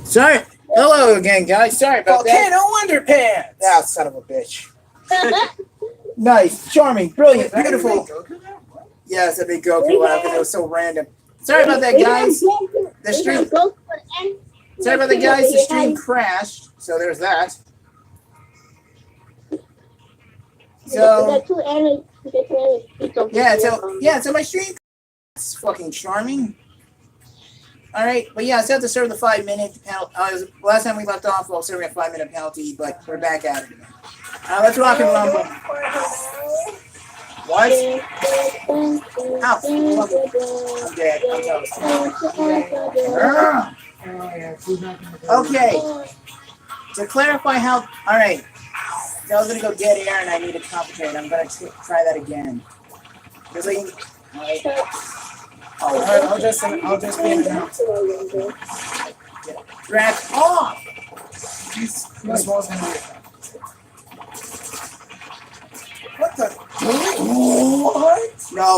Sorry. Hello again, guys. Sorry about that. Volcano underpants! Ah, son of a bitch. Nice, charming, brilliant, beautiful. Yeah, it's a big Goku laugh because it was so random. Sorry about that, guys. The stream. Sorry about that, guys. The stream crashed, so there's that. So so my stream is fucking charming. All right, but yeah, I still have to serve the 5-minute penalty. Last time we left off, while serving a 5-minute penalty, but we're back at it again. Let's rock and rumble. What? Ow. I'm dead. I'm toast. Okay. To clarify how... Alright. So I was going to go dead air and I need to concentrate. I'm going to try that again. Because I can... Alright. Alright, I'll just be in and out. Drag off! This was going to be a... What the? What? No.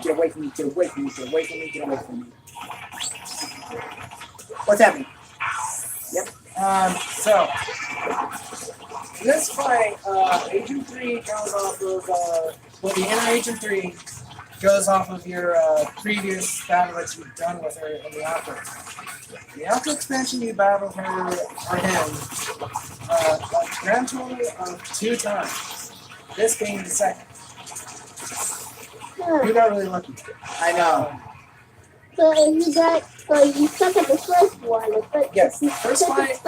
Get away from me. What's happening? Yep. So, this fight, Agent 3 goes off of, the inner Agent 3 goes off of your previous battle that you've done with her in the Alpha. The Alpha expansion you battled her, or him, a grand total of 2 times. This being the second. You got really lucky. I know. So you suck at the first one. Yes, first fight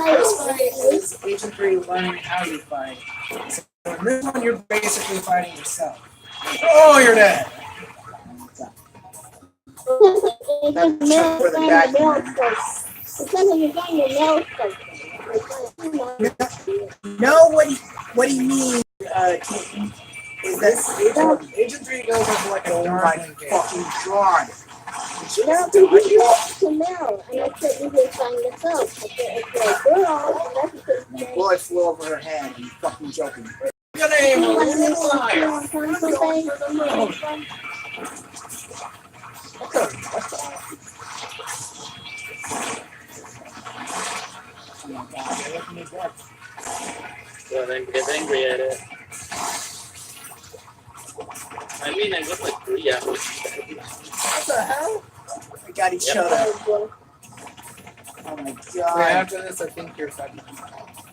is Agent 3 learning how you fight. So in this one, you're basically fighting yourself. Oh, you're dead. No, what do you mean? Is that Agent 3 goes over like a darling game. Fucking god. No, because you have to know, and I said you can find yourself. It's a girl, bullet flew over her head. You fucking joking. Your name is Well, then get angry at it. I mean, I got like 3 hours. What the hell? We got each other. Oh my god. Yeah, after this, I think you're fucking.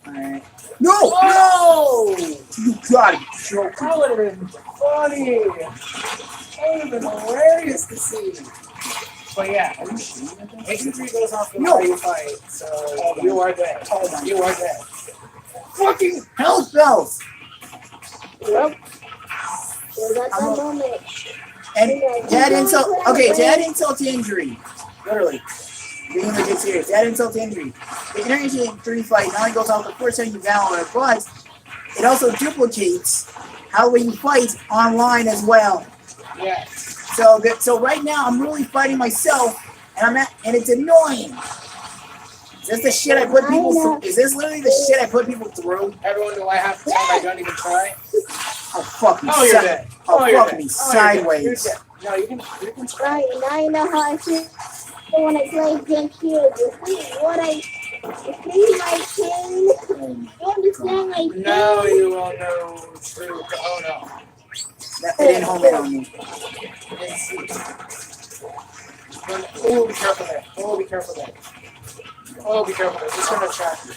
Alright. No! Whoa! You gotta be joking. That would have been funny. That would have been hilarious to see. But yeah, Agent 3 goes off the how you fight, so you are dead. Hold on. You are dead. Fucking hell spells! Yep. That's a moment. And to add insult to injury. Literally. Being legit serious. To add insult to injury. The Agent 3 fight not only goes off the first time you battle her, but it also duplicates how you fight online as well. Yeah. So right now I'm really fighting myself, and it's annoying. Is this the shit I put people through? Is this literally the shit I put people through? Everyone, do I have to time I don't even try? Oh fuck me! Oh, you're dead. Fuck me sideways. No, you can try. Right, now you know how I feel when I play against you. You see my pain? You understand my pain? No, you won't know true. Oh no. That didn't home in on me. Oh, be careful there. Oh, be careful there. Oh, be careful there. Just gonna track you.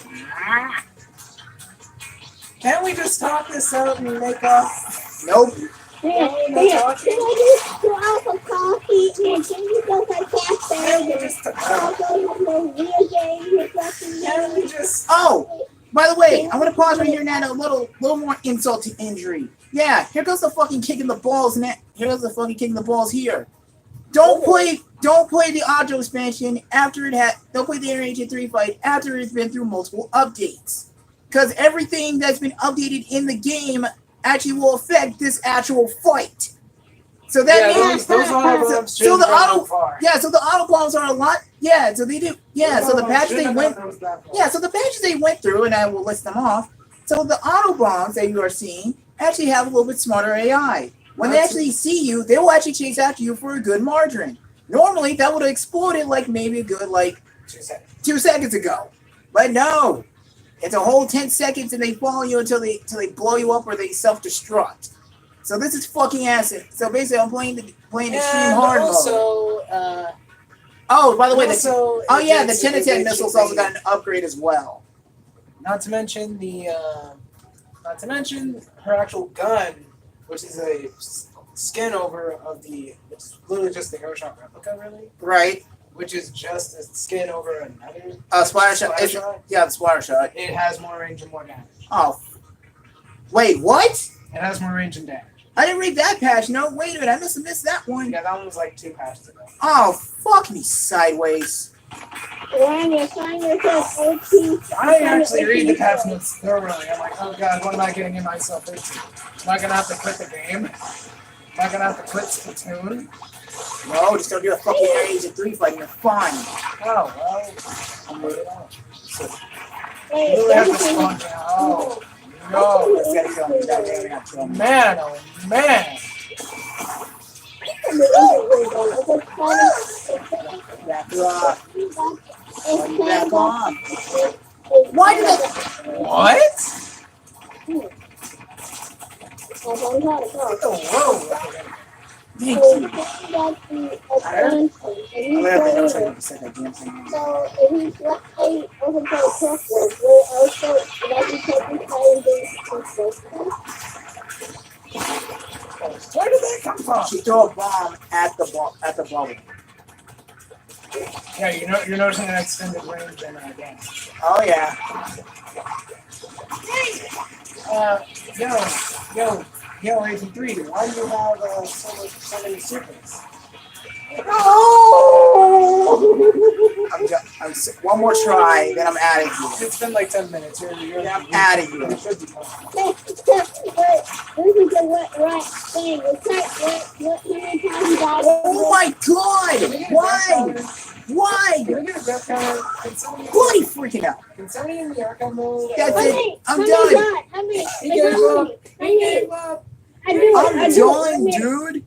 Can't we just talk this out and make up? Nope. Can I just go out for coffee and then you go for Oh, by the way, I'm gonna pause right here and add a little more insult to injury. Yeah, here goes the fucking kick in the balls, and here goes the fucking kick in the balls here. Don't play the auto expansion after it had. Don't play the Agent 3 fight after it's been through multiple updates, because everything that's been updated in the game actually will affect this actual fight. So that means those auto so the auto bombs are a lot. Yeah, so they do. Yeah, so the patches they went. Yeah, so the patches they went through, and I will list them off. So the auto bombs that you are seeing actually have a little bit smarter AI. When they actually see you, they will actually chase after you for a good margin. Normally, that would have exploded like maybe a good 2 seconds. 2 seconds ago. But no, it's a whole 10 seconds, and they follow you until they blow you up or they self-destruct. So this is fucking acid. So basically, I'm playing the extreme hard mode. Oh, by the way, the 10-10 missiles also got an upgrade as well. Not to mention her actual gun, which is a skin over of the. It's literally just the airshot replica, really. Right. Which is just a skin over another. Splatter shot. Yeah, the splatter shot. It has more range and more damage. Oh. Wait, what? It has more range and damage. I didn't read that patch. No, wait a minute. I must have missed that one. Yeah, that one was like 2 patches ago. Oh, fuck me sideways. Ryan, you're trying yourself OP. I actually read the patch notes thoroughly. I'm like, oh god, what am I getting in myself into? Am I gonna have to quit the game? Am I gonna have to quit Splatoon? No, just don't do a fucking Agent 3 fight. You're fine. Oh, well, I'm waiting on it. Wait, You have to spawn down. Oh, no. That's gotta kill me. That damn got kill me. Man, oh man. Back off. Back off. Why did that? What? Whoa. Whoa. Thank you. So I'm gonna have to know something to say that damn thing. if he's like open for a crossword, we're also like we take this time Where did that come from? She threw a bomb at the bubble. Yeah, you're noticing an extended range and damage. Oh yeah. Yo, Agent 3, why do you have so many supers? One more try, then I'm out of here. It's been like 10 minutes. You're I'm out of here. You should be fine. This is the right thing. It's like what many times you got. Oh my god! Why? Why? Can we get a death counter? Bloody freaking out! Can somebody in the archive mode? That's How it. many? I'm How done. many? How many? He gave up. How He many? gave up. I do it. I'm I do done, it. dude.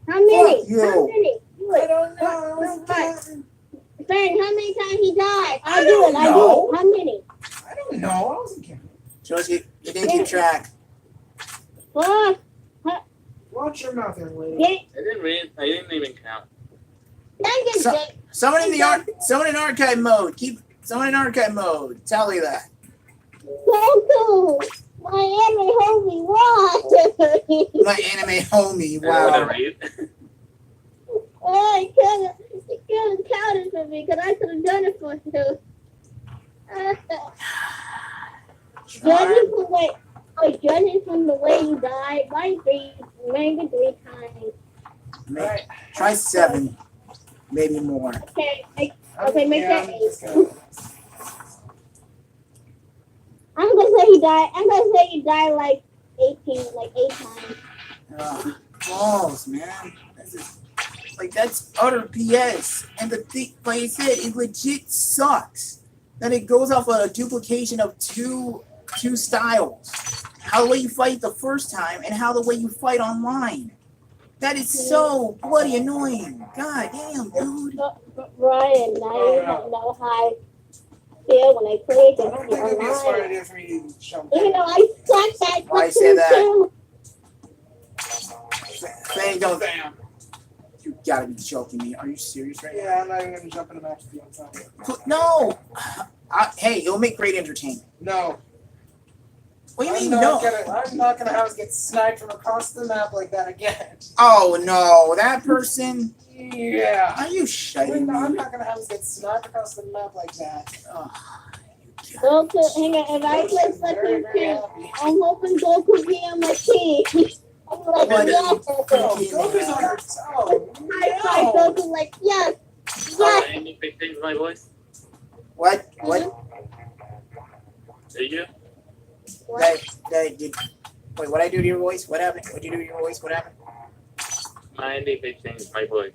How many? Fuck you. How many? Do I it. don't know. Ben, how many times he died? I I do don't it. I do know. it. How many? I don't know. I wasn't counting. Shows you didn't keep track. Fuck. Watch your mouth, young lady. Get I didn't even count. So- Someone in archive mode. Someone in archive mode. Tell you that. Goku. My enemy homie. What? My anime homie. I don't want to Wow. read. Oh, it couldn't count it for me because I could have done it for you. Judging from the way you died, might be maybe 3 times. Try 7. Maybe more. Okay, make that 8. I'm gonna say he died like 8 times. Balls, man. That's utter BS. And the thing, like I said, it legit sucks. That it goes off a duplication of two styles. How the way you fight the first time and how the way you fight online. That is so bloody annoying. God damn, dude. Ryan, now you don't know how I feel when I play I don't think it'd be a smart online. idea for you to jump Even in. though I suck at Why you say that? Splatoon 2. They don't. You gotta be joking me. Are you serious right Yeah, I'm not even gonna jump in a match with you on top of it. now? No. Hey, it'll make great entertainment. No. What do you I'm mean, not no? I'm not gonna have us get sniped from across the map like that again. Oh, no. That person? Yeah. Are you shitting I'm me? not gonna have us get sniped across the map like that. Goku, hang on, if I play Very, Splatoon very 2, happy. I'm hoping Goku be on my team. I'm like, What? yes. Goku's on your toe. I fight Goku like, yes. Oh, Yes. any big things my voice? What? Did you? Wait, what I do to your voice? What happened? What'd you do to your voice? What happened? My big things my voice.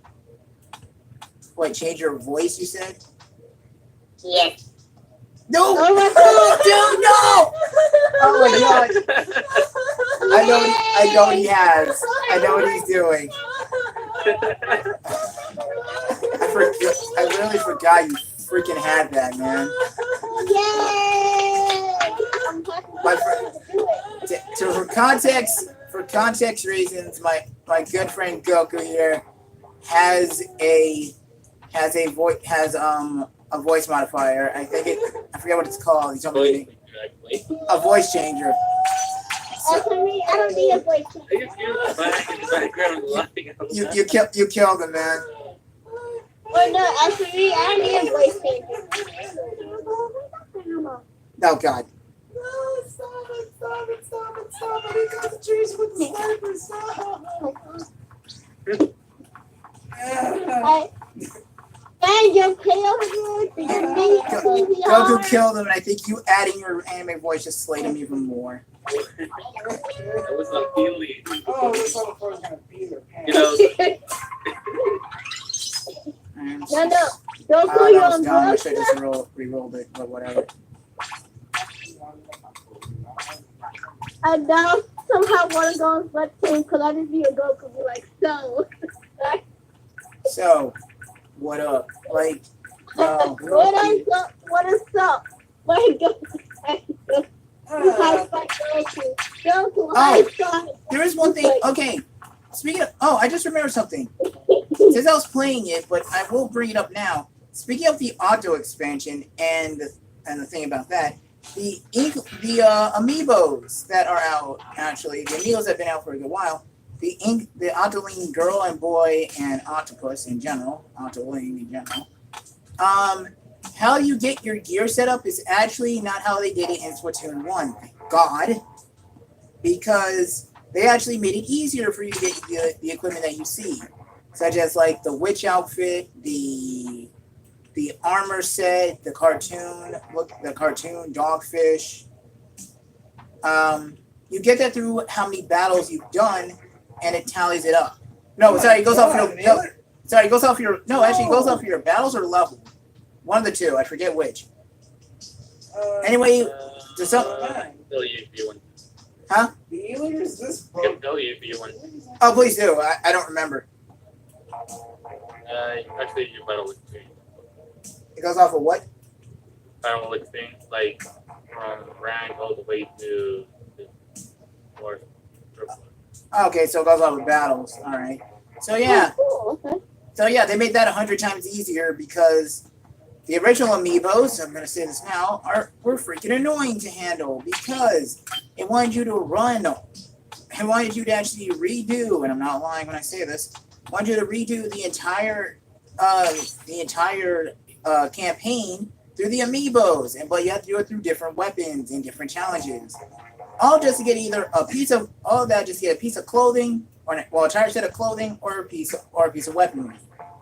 What, change your voice, you said? Yes. No! Oh my god. Dude, no! Oh my god. I know what he has. I know what he's doing. I literally forgot, you freaking have that, man. Yay! I'm happy My to do it. So for context reasons, my good friend Goku here has a voice modifier. I forget what it's called. He's Voice a voice changer. As for me, I don't need a voice changer. I just hear the back in the background laughing out loud. You killed him, man. Or no, as for me, I don't need a voice changer. Oh God. No, stop it. He got the trees with the sniper, stop. And your tail again, your meat, Goku killed him, and I think you adding your anime voice just slayed him even more. That was not feeling. Oh, this little boy's gonna beat her You pants. know, No, don't Oh, pull that your was dumb. I should umbrella. have just re-rolled it, but whatever. And now somehow want to go on Splatoon because I just be a Goku be like, so. So, what up? Like, What is up? What is up? My Goku. Ah, Goku, I saw it. there is one thing. Okay, speaking of, I just remembered something. Since I was playing it, but I will bring it up now. Speaking of the auto expansion and the thing about that, the amiibos that are out, actually, the amiibos have been out for a good while. The Octoling girl and boy and octopus in general, Octoling in general. How you get your gear set up is actually not how they did it in Splatoon 1. Thank God. Because they actually made it easier for you to get the equipment that you see. Such as like the witch outfit, the armor set, the cartoon dogfish. You get that through how many battles you've done, and it tallies it up. No, sorry, it goes off your it goes off your battles or level. One of the two, I forget which. Anyway, to some, tell you if you want. the alien is this I can tell you if you want. oh please do. I don't remember. Actually, your battle experience. It goes off of what? Battle experience, like from rank all the way to or. Okay, so it goes off of battles. All right. So yeah. Oh, cool. Okay. So yeah, they made that 100 times easier because the original amiibos, I'm gonna say this now, were freaking annoying to handle because it wanted you to run. It wanted you to actually redo, and I'm not lying when I say this, wanted you to redo the entire campaign through the amiibos, but you have to do it through different weapons and different challenges. All just to get either a piece of clothing, or an entire set of clothing, or a piece of weaponry.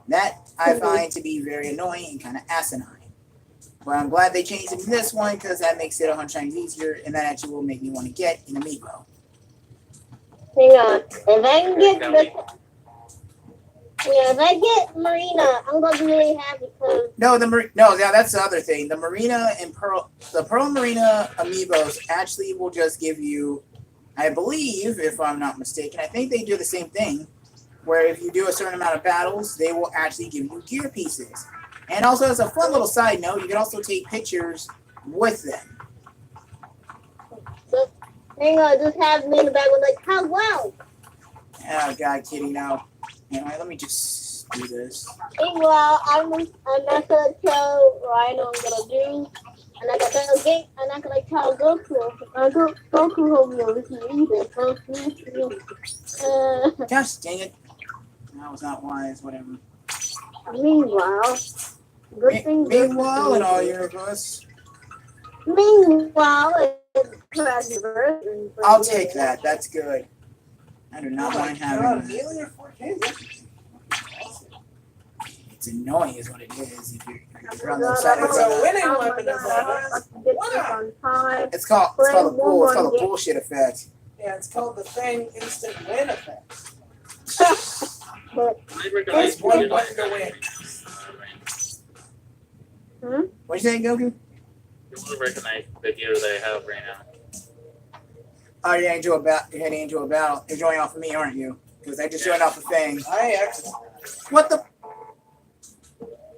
That I find to be very annoying and kind of asinine. But I'm glad they changed it in this one because that makes it 100 times easier, and that actually will make me want to get an amiibo. Hang on. If I get Marina, I'm gonna be really happy because That's the other thing. The Marina and Pearl Marina amiibos actually will just give you, I believe, if I'm not mistaken, I think they do the same thing, where if you do a certain amount of battles, they will actually give you gear pieces. And also, as a fun little side note, you can also take pictures with them. hang on, just have me in the back with like, how wow. Oh God, Kitty, no. Anyway, let me just do this. Meanwhile, I'm not gonna tell Rhino what I'm gonna do. I'm not gonna tell Gate. I'm not gonna tell Goku. Goku will be over here either. Gosh dang it. That was not wise, whatever. Meanwhile, good thing. Meanwhile, in all universe. Meanwhile, it's Crashverse. I'll take that. That's good. I do not mind having that. Alien 4K. It's annoying is what it is. If you're on the side of It's a winning weapon, It's called the bullshit effect. Yeah, it's called the Fang Instant Win Effect. I recognize Press one button to win. What you saying, Goku? You will recognize the gear that I have right now. Oh, you're heading into a battle. You're joining off of me, aren't you? Because I just joined off of Fang. I actually. What the?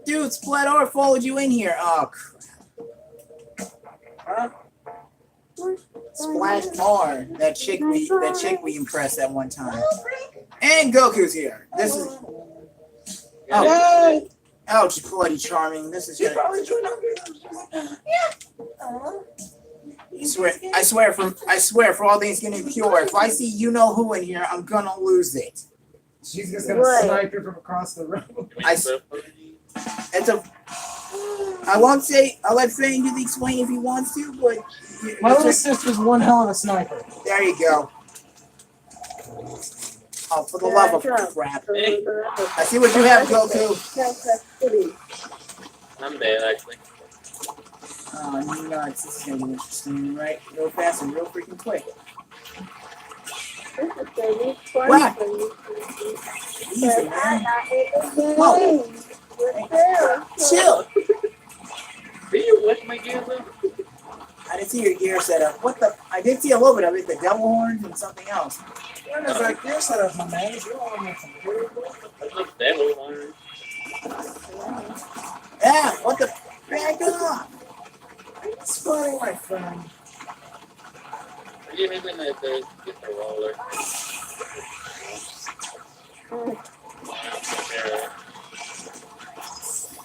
Dude, Splat followed you in here. Oh, Huh? Splat R, that chick we impressed that one time. And Goku's here. This is Yay! ouch, bloody charming. This is gonna. I swear for all things getting pure. If I see you know who in here, I'm gonna lose it. She's just gonna What? snipe you from across the room. It's a. I won't say. I'll let Fang do the explain if he wants to, but My little sister's one hell of a sniper. there you go. Oh, for the love of crap! I see what you have, Goku. I'm dead, actually. Oh, nuts! This is gonna be interesting, right? Real fast and real freaking quick. Whack! Easy, man. Chill. Did you watch my gear though? I didn't see your gear setup. What the? I did see a little bit of it. The devil horns and something else. What is that gear setup, my man? You don't want to computer? That's not devil horn. Yeah. What the? Back off. It's funny, my friend. Are you even at the get the roller?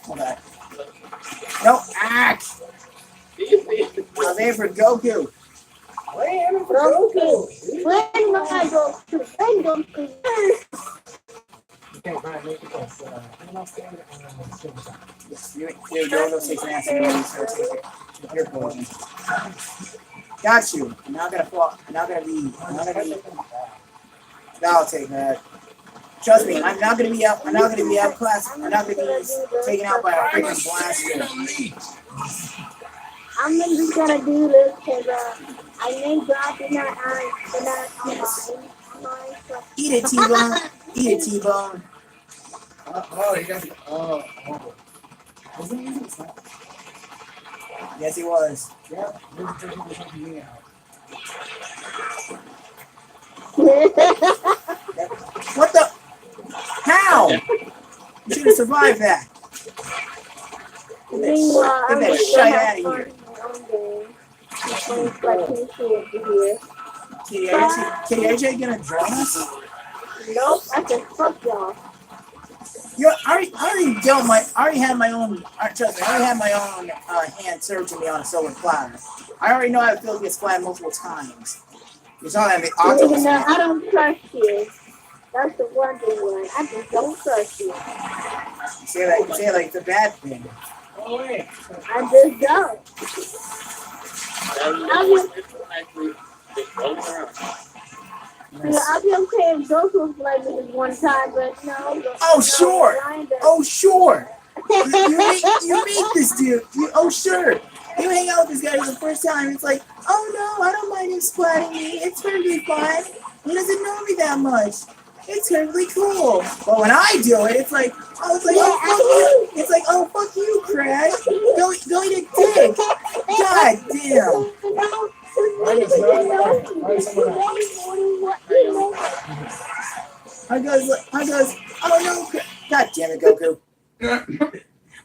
Hold on. No, axe. I'm there for Goku. Wait, I'm for Goku. When my Goku? When Goku? Okay, Brian, make it this. I'm not standing on the silver side. Yes, you're going to take an ass and so take your portion. Got you. I'm not gonna fall. I'm not gonna be. I'll take that. Trust me, I'm not gonna be out. I'm not gonna be outclassed. I'm not gonna be taken out by a freaking blaster. I'm just gonna do this because I may drop in our eyes Eat it, T-Bone. Eat it, T-Bone. Oh, you got the. Oh. Wasn't he? It's not. Yes, he was. Yeah, there's something me out. What the? How? You should have survived that. Meanwhile, Get I'm that just shit gonna out have of fun here. in my own game. Playing Splatoon 2 over here. Kitty, are you gonna join us? Nope, I can fuck y'all. I already had my own. Trust me, I already had my own hand served to me on a silver platter. I already know how to fill this flat multiple times. You saw that in the octopus. No, I don't trust you. That's the one thing, man. I just don't trust you. You say that like it's a bad thing. Oh, wait. I just don't. Actually, just rolling around. Yeah, I'll be okay if Goku played with this one time, but no. Oh sure. Oh sure. You meet this dude. Oh sure. You hang out with this guy for the first time. It's like, oh no, I don't mind him splatting me. It's perfectly fine. He doesn't know me that much. It's perfectly cool. But when I do it, it's like, oh, fuck you. It's like, oh, fuck you, Crash. Go eat a dick. God damn. I goes, oh no, God damn it, Goku.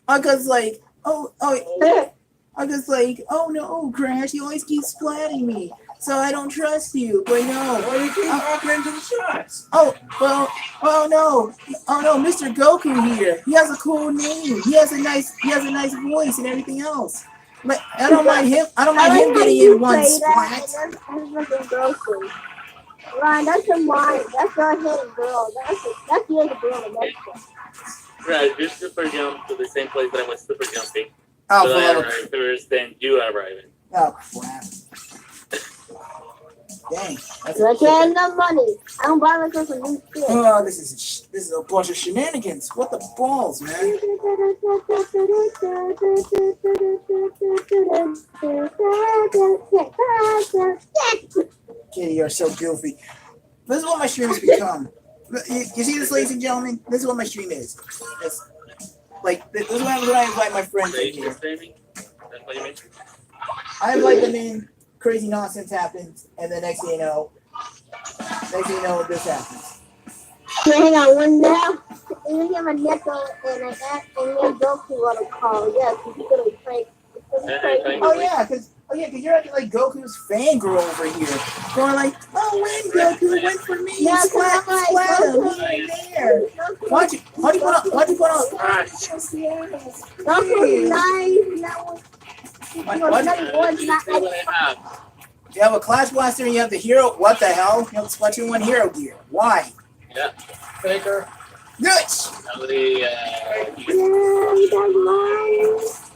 I goes like, I goes like, oh no, Crash, you always keep splatting me, so I don't trust you. But no, Well, you keep walking into the shots. oh no, Mr. Goku here. He has a cool name. He has a nice voice and everything else. But I don't mind him. I don't mind him getting in one splat. That's Goku. Ryan, that's a mine. That's not his girl. That's the other girl. Right, you super jump to the same place that I was super jumping. Oh, So I for arrived first, then you arrived. oh crap. Dang. That's I can't have money. I don't buy myself a new shit. Oh, this is a bunch of shenanigans. What the balls, man? Kitty, you're so goofy. This is what my stream has become. You see this, ladies and gentlemen? This is what my stream is. It's like this is when I invite my friends in here. That's what you mean? I invite them in. Crazy nonsense happens, and the next thing you know, this happens. Hang on, one now. you have a nickel and I got and you Goku on a call. Yes, you're gonna be crazy. Oh yeah, cause you're acting like Goku's fangirl over here. Going like, oh win Goku, win for me, Yeah, splat him here and there. Why'd you put on Goku's nice. You have a Clash Blaster and you have the hero. What the hell? You have the Splatoon 1 hero gear. Why? Yeah. Faker. Nuts! Nobody,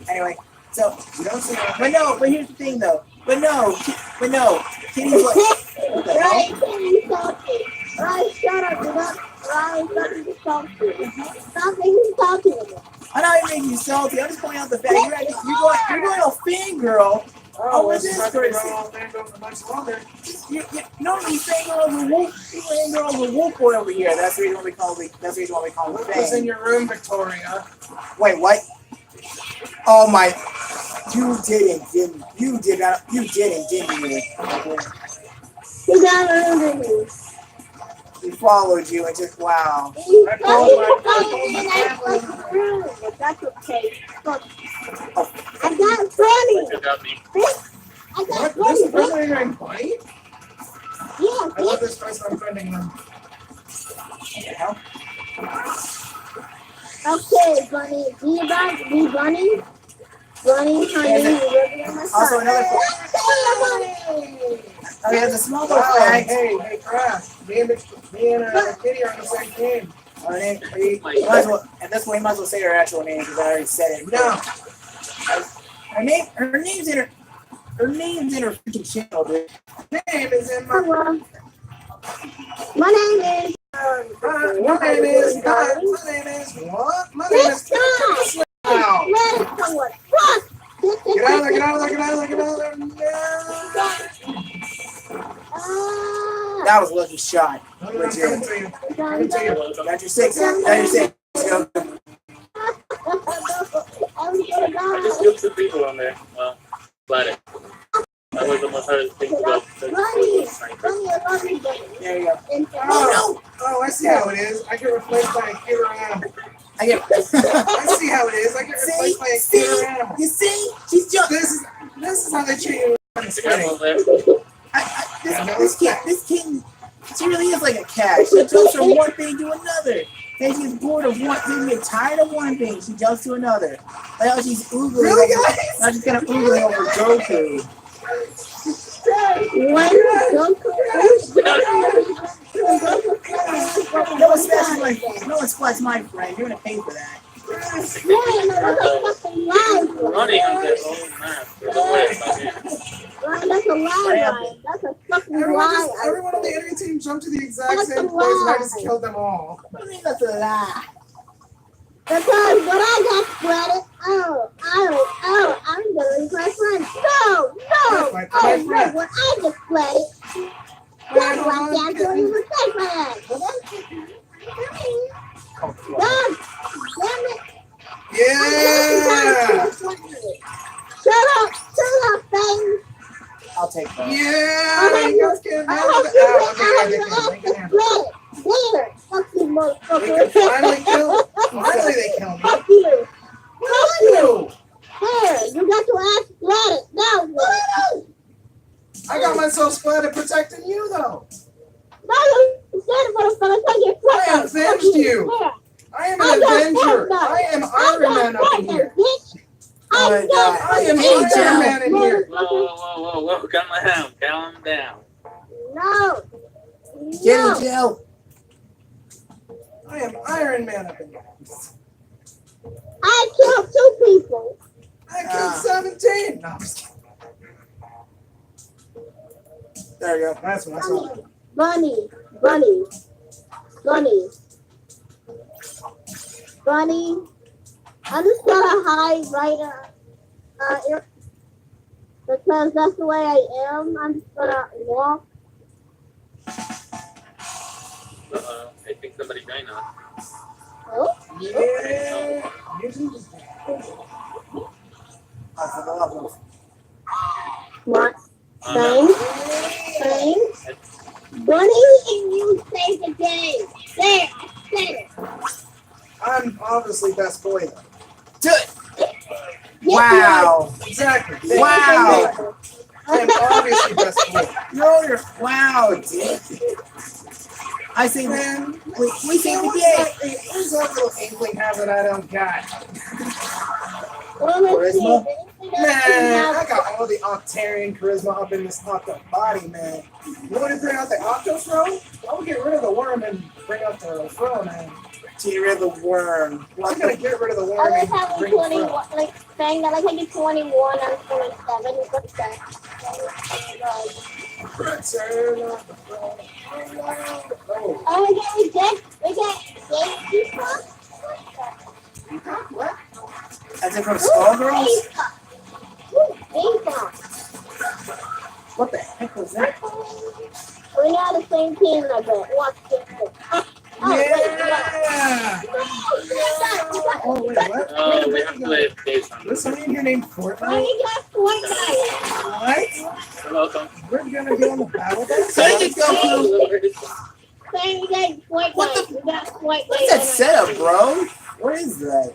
Anyway, so you don't see. But here's the thing though. But no. Kitty's like, what the hell? Right, Kitty's talking. Right, shut up, you know. Right, Kitty's talking. Stop making talking about. I'm not even making you salty. I'm just pointing out the fact you're going all fangirl. Oh, What's this person? For much longer. Normally fangirl over Wolf. Fangirl over Wolf Boy over here. That's the reason why we call him. That's the reason why we call him What was in Fang. your room, Victoria? Wait, what? Oh my! You didn't, didn't you? You didn't, didn't you? You got around me. He followed you and just wow. I but that's okay. Look, I got funny. you got me. I got What? This funny. is the person you're in Bunny? Yeah, I love this person. I'm friending them. What the hell? okay, Bunny. Be Bunny. Bunny, honey, you're my Also son. another. Hey! Oh, he has a small little Wow, flag. hey, Craft. Me and Kitty are on the same team. Her name. Might as well, at this point, you might as well say her actual name because I already said it. No. Her name's in her freaking channel, dude. Name is in my. Hello. My name is. My name is what? My name is. Wow. Let it someone. Fuck! Get out of there! Get out of there! Get out of there! Get out of there! No. That was a lucky shot. I'm coming to you. I'm coming to you. Got your six. Got your six. Go. I just killed 2 people on there. Well, glad it. That was the most hardest thing to go. There you go. Oh Oh, I see how it is. I get replaced by a cuter animal. I get. I see how it is. I get replaced by a cuter animal. You see? She's just. This is how they treat you in the Careful city. there. This kid, she really is like a cat. She jumps from one thing to another. Then she's bored of one thing, get tired of one thing, she jumps to another. Like how she's oogling Really, over, guys? now she's kind of oogling over Goku. No one splats my friend. You're gonna pay for that. Running on their own map. Don't worry about it. That's a lie, Ryan. That's a fucking lie. Everyone on the enemy team jumped to the exact same place and I just killed them all. What do you mean that's a lie? Because when I got splatted, I'm gonna lose my friend. No, when I get splatted, that's why I can't do any mistake for that. God damn it. Yeah! Shut up, Fang. I'll take that. Yeah! You guys can't I handle hope it. you Ow, get they can out of handle it. there. Fuck you, They motherfucker. can finally kill. Finally, they kill me. Fuck you. Fuck you! Here, you got your ass splatted. Now what? I got myself splatted protecting you, though. No, you said motherfucker, take your fuck I out. avenged Fuck you. Here. I am an avenger. I am Iron Man up in here. Bitch. Oh my God. I am Hey, Iron Man in here. Whoa. Calm down. No. Get No. in jail. I am Iron Man up in here. I killed 2 people. I killed 17. No, I'm just kidding. There you go. That's what I saw. Bunny. I'm just gonna hide right here. Because that's the way I am. I'm just gonna walk. I think somebody joined us. Oh, Yeah. Usually just what? No. Bang. Bunny and you save the day. There, I said it. I'm obviously best boy though. Wow. Exactly. Wow. I'm obviously best boy. Wow, dude. I say, Man, we say the what's game. what's that little inkling have that I don't got? Charisma? Man, I got all the Octarian charisma up in this octo body, man. You want to bring out the octo throne? I'll get rid of the worm and bring out the throne, man. Get rid of the worm. I'm gonna get rid of the I worm like and having bring the 21, throne. like saying that, like having 21 and 27. What's that? Return of the throne. Oh, Oh, we get Peacock? what? As in from Skullgirls? Peacock. What the heck was that? We're not the same team, I bet. Watch this. Oh, Yeah! wait, Oh, wait, what? We have to play based on Was this. somebody in here named I Fortnite? got Fortnite. What? You're welcome. We're gonna go on the battle bus? Dang it, Goku! Saying we got Fortnite. What the- We got Fortnite. What's that setup, bro? What is that?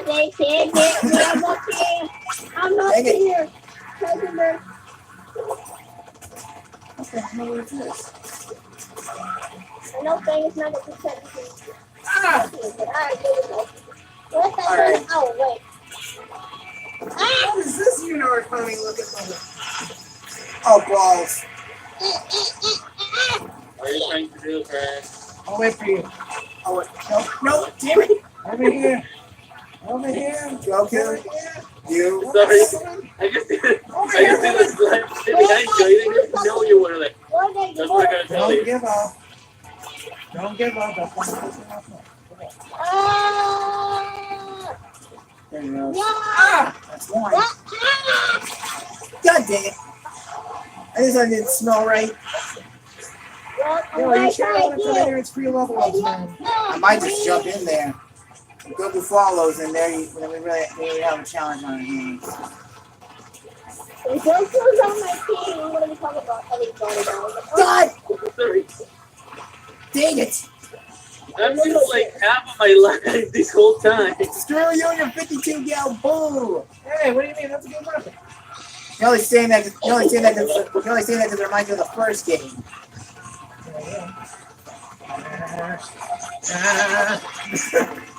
They can't get me. I'm up here. I'm up Dang it. here. President. What the hell is this? I know thing is not a percent. Ah! Alright, here we go. What the All right. hell? Oh, wait. What is this unicorn funny looking mother? Oh, balls. What are you trying to do, Fred? I'll wait for you. Oh, wait. No, damn it. Over here. Over here. Goku, you. Sorry. I just did this live behind you. I didn't know you were like, What they that's what I gotta tell Don't you. give up. Don't give up. That's what I'm saying. There you go. Yeah. That's one. Ah. God dang it. I just didn't smell right. Well, Yo, I'm you sure right want to come in here? It's free level ups, man. I might just jump in there. If Goku follows, and then we really have a challenge on our hands. If Goku's on my team, I'm going to be talking about anybody now. God Sorry. dang it. I've been like half of my life this whole time. Screw you and your 52 gal boo. Hey, what do you mean? That's a good weapon. You're only saying that because it reminds you of the first game.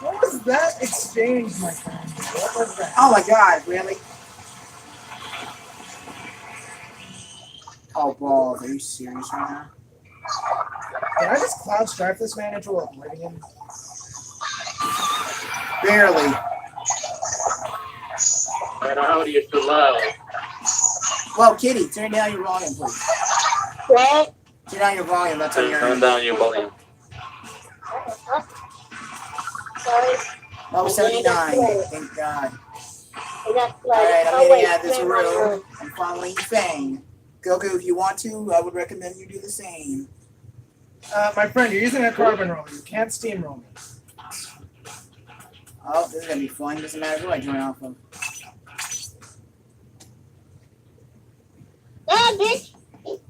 What was that exchange, my friend? What was that? Oh my god, really? Oh balls, are you serious right now? Did I just cloud stripe this man into oblivion? Barely. But how do you survive? Well, Kitty, turn down your volume, please. What? Turn down your volume, that's how you're Turn down your volume. Sorry. level 79. Thank God. I got Alright, I'm oh, getting wait, out of this wait, wait, room. wait. I'm following Fang. Goku, if you want to, I would recommend you do the same. My friend, you're using a carbon roller. You can't steamroll me. Oh, this is gonna be fun. Doesn't matter who I join off of. Ah, bitch!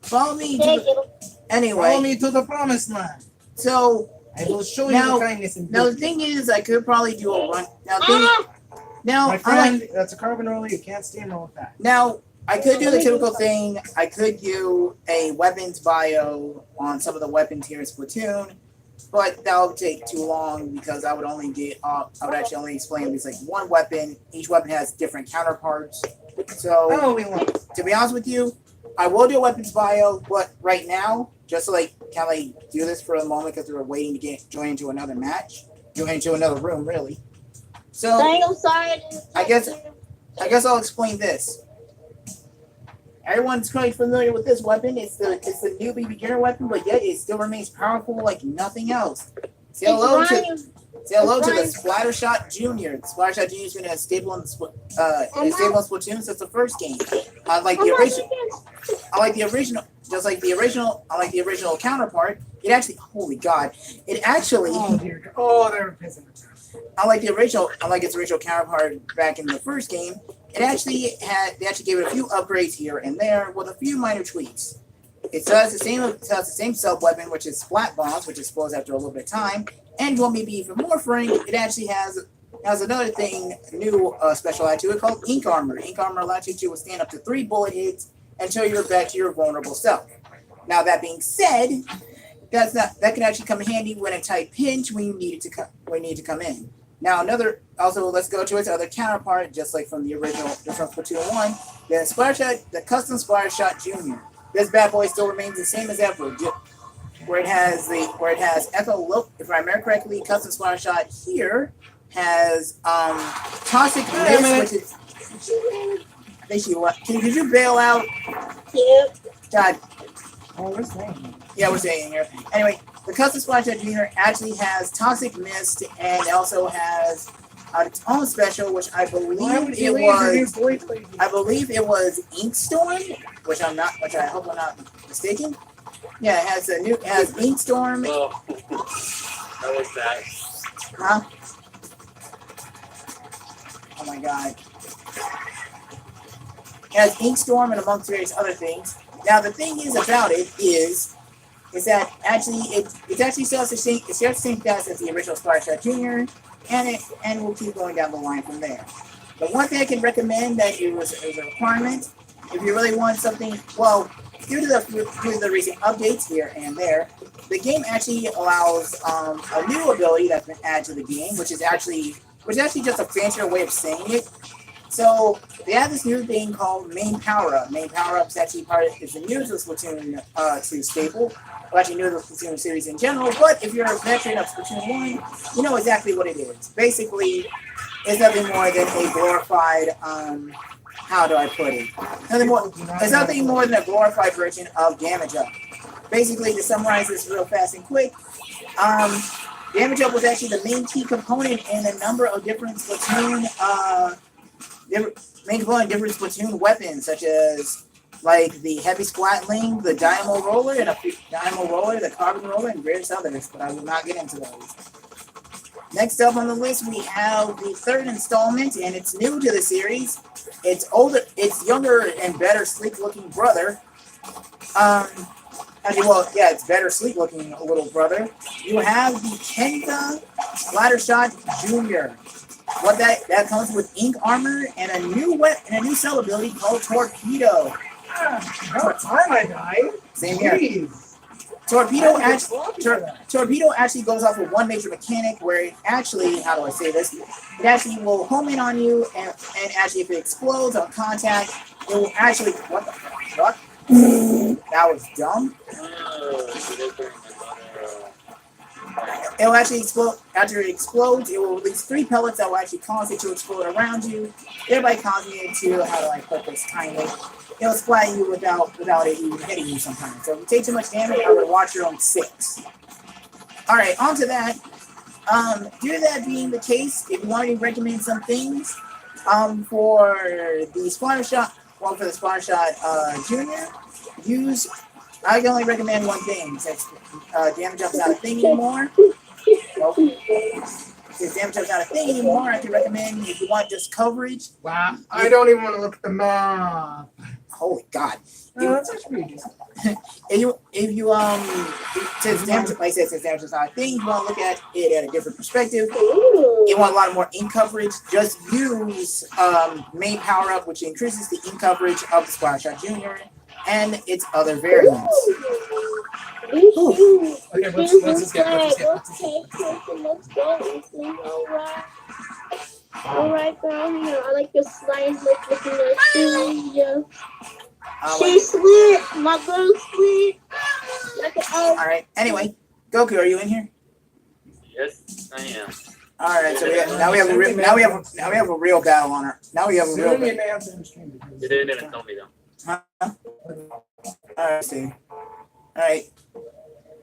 Follow me to Take the... it. Follow Anyway, me to the promised land. so I will show Now- you the kindness and now the beauty. thing is, I could probably do a run. Now, Ah! My unlike, friend, that's a carbon roller. You can't steamroll with that. now I could do the typical thing. I could do a weapons bio on some of the weapons here in Splatoon, but that would take too long because I would only get. I would actually only explain it's like one weapon. Each weapon has different counterparts. So Oh, we won. to be honest with you, I will do a weapons bio, but right now, just to like kind of like do this for a moment because we were waiting to get join into another match, join into another room, really. So Dang, I'm sorry. I guess I'll explain this. Everyone's quite familiar with this weapon. It's the newbie beginner weapon, but yet it still remains powerful like nothing else. Say hello to the Splattershot Junior. The Splattershot Junior has been a staple in Splatoon since the first game. Unlike the original counterpart, it actually Oh, dear God. Oh, they're pissing me. unlike its original counterpart back in the first game, they actually gave it a few upgrades here and there with a few minor tweaks. It still has the same sub weapon, which is Splat bombs, which explodes after a little bit of time, And what may be even more frank, it actually has another thing, new special add to it called Ink Armor. Ink Armor allows you to withstand up to 3 bullet hits until you're back to your vulnerable self. Now that being said, that can actually come in handy when a tight pinch when you need to come in. Now let's go to its other counterpart, just like from the original, just from Splatoon 1, the custom Splatter Shot Junior. This bad boy still remains the same as ever, where it has Echo. If I remember correctly, custom Splatter Shot here has Toxic Mist, which is. I think she left. Did you bail out? Yep. God. Oh, we're saying. Yeah, we're saying here. Anyway, the custom Splash Junior actually has Toxic Mist and also has its own special, which I believe it was Ink Storm, which I hope I'm not mistaken. Yeah, it has Ink Storm. Oh, that was that. Huh? Oh my god. It has Ink Storm and amongst various other things. Now the thing is about it is that actually it actually shares the same stats as the original Splash Junior, and we'll keep going down the line from there. The one thing I can recommend that it was a requirement, if you really want something, well, due to the recent updates here and there, the game actually allows a new ability that's been added to the game, which is actually just a fancier way of saying it. So they have this new thing called Main Power Up. Main Power Up is actually is the new to the Splatoon 2 staple, or actually new to the Splatoon series in general. But if you're a veteran of Splatoon 1, you know exactly what it is. Basically, it's nothing more than a glorified how do I put it? It's nothing more than a glorified version of Damage Up. Basically, to summarize this real fast and quick, Damage Up was actually the main key component in a number of different Splatoon Splatoon weapons, such as like the heavy splatling, the dynamo roller, the carbon roller, and various others. But I will not get into those. Next up on the list, we have the third installment, and it's new to the series. It's younger and better sleek-looking brother. It's better sleek-looking little brother. You have the Kenta Splatter Shot Junior. What that comes with Ink Armor and a new cell ability called Torpedo. About time I died. Same here. Torpedo actually goes off of one major mechanic where it actually, how do I say this? It actually will home in on you, and actually if it explodes on contact, it will actually, what the fuck? That was dumb. It will actually explode. After it explodes, it will release 3 pellets that will actually cause it to explode around you, thereby causing it to, how do I put this kindly? It'll splat you without it even hitting you sometimes. So if you take too much damage, I would watch your own 6. Alright, on to that. Due to that being the case, if you want me to recommend some things for the Splatter Shot, for the Splatter Shot Junior, I can only recommend one thing. Since Damage Up's not a thing anymore. Since Damage Up's not a thing anymore, I can recommend if you want just coverage. Wow, I don't even want to look at the map. Holy God! That's actually decent. Since Damage Up's not a thing, you want to look at it at a different perspective. You want a lot more ink coverage. Just use Main Power Up, which increases the ink coverage of the Splatter Shot Junior and its other variants. Okay, let's just get. Let's go. Alright, girl. I like your slides looking like she's sweet. My girl's sweet. Alright, anyway, Goku, are you in here? Yes, I am. Alright, so now we have a real battle on her. Now we have a real battle. You didn't even tell me though. Huh? Alright, see. Alright.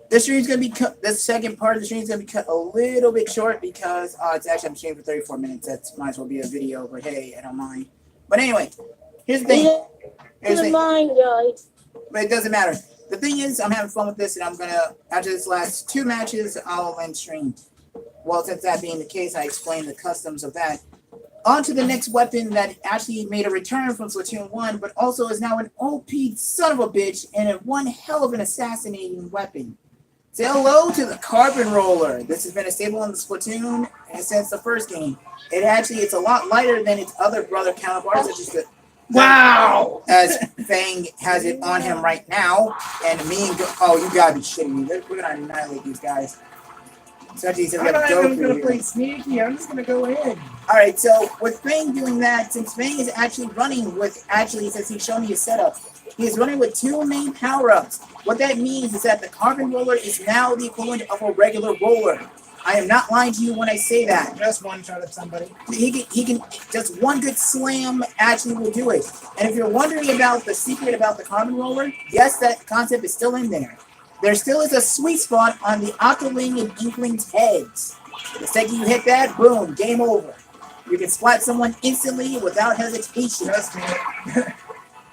This stream's gonna be cut. This second part of the stream is gonna be cut a little bit short because it's actually I'm streaming for 34 minutes. That might as well be a video, but hey, I don't mind. But anyway, here's the thing. But it doesn't matter. The thing is, I'm having fun with this, and I'm gonna after this last 2 matches, I'll end stream. Well, since that being the case, I explained the customs of that. On to the next weapon that actually made a return from Splatoon 1, but also is now an OP son of a bitch and one hell of an assassinating weapon. Say hello to the Carbon Roller. This has been a staple in the Splatoon since the first game. It's a lot lighter than its other brother counterparts, such as the Wow! as Fang has it on him right now, and me and oh, you gotta be shitting me. We're gonna annihilate these guys. Especially since we I'm have not even Goku gonna here. play sneaky. I'm just gonna go in. Alright, so with Fang doing that, since Fang is actually running with, since he's shown me his setup, he is running with 2 main power-ups. What that means is that the Carbon Roller is now the equivalent of a regular roller. I am not lying to you when I say that. Just one shot at somebody. He can just one good slam actually will do it. And if you're wondering about the secret about the Carbon Roller, yes, that concept is still in there. There still is a sweet spot on the Octoling and Inkling's heads. The second you hit that, boom, game over. You can splat someone instantly without hesitation. Just it.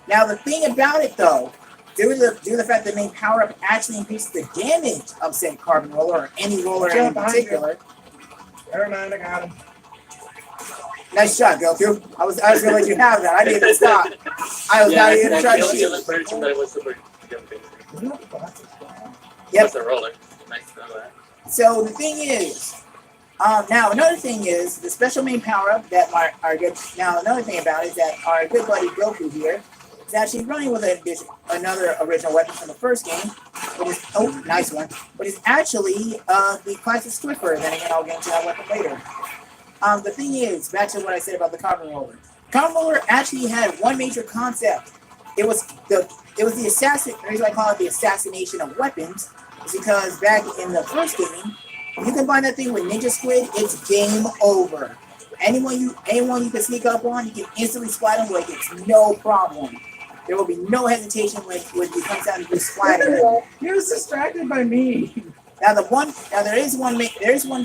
Now the thing about it though, due to the fact that main power-up actually increases the damage of said Carbon Roller or any roller in particular. Never mind, I got him. Nice shot, Goku. I was gonna let you have that. I didn't stop. I was not even trying to shoot. Yep. That's a roller. Nice to know that. So the thing is, now another thing is the special main power-up that our good. Now another thing about it is that our good buddy Goku here is actually running with another original weapon from the first game. Nice one. But it's actually the classic Swiffer. Then again, I'll get into that weapon later. The thing is, back to what I said about the Carbon Roller. Carbon Roller actually had one major concept. It was the assassin. The reason I call it the assassination of weapons is because back in the first game, if you combine that thing with Ninja Squid, it's game over. Anyone you can sneak up on, you can instantly splat them like it's no problem. There will be no hesitation when it comes down to just splatting them. He was distracted by me. Now there is one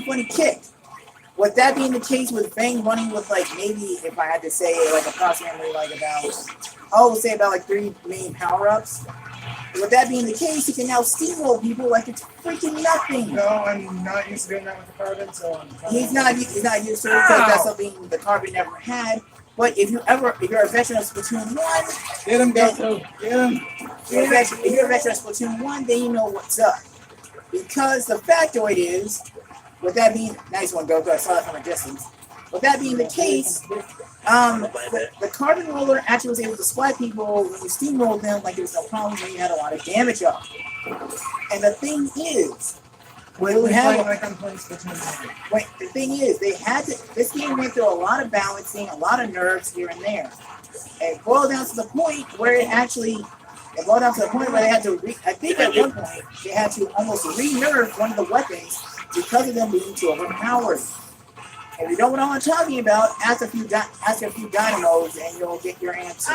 funny kick. With that being the case, with Fang running with maybe if I had to say approximately about 3 main power-ups. With that being the case, he can now steamroll people like it's freaking nothing. No, I'm not used to doing that with the Carbon, so He's not used to it because that's something the Carbon never had. But if you're a veteran of Splatoon 1, get him, Goku. Get him. if you're a veteran of Splatoon 1, then you know what's up. Because the factoid is, with that being nice one, Goku, I saw that from a distance. With that being the case, the Carbon Roller actually was able to splat people when you steamrolled them like it was no problem when you had a lot of damage up. And the thing is, the thing is, this game went through a lot of balancing, a lot of nerves here and there. And it boiled down to the point where they had to, I think at one point, they had to almost re-nerf one of the weapons because of them being too overpowered. If you don't know what I'm talking about, ask a few dynamos and you'll get your answer.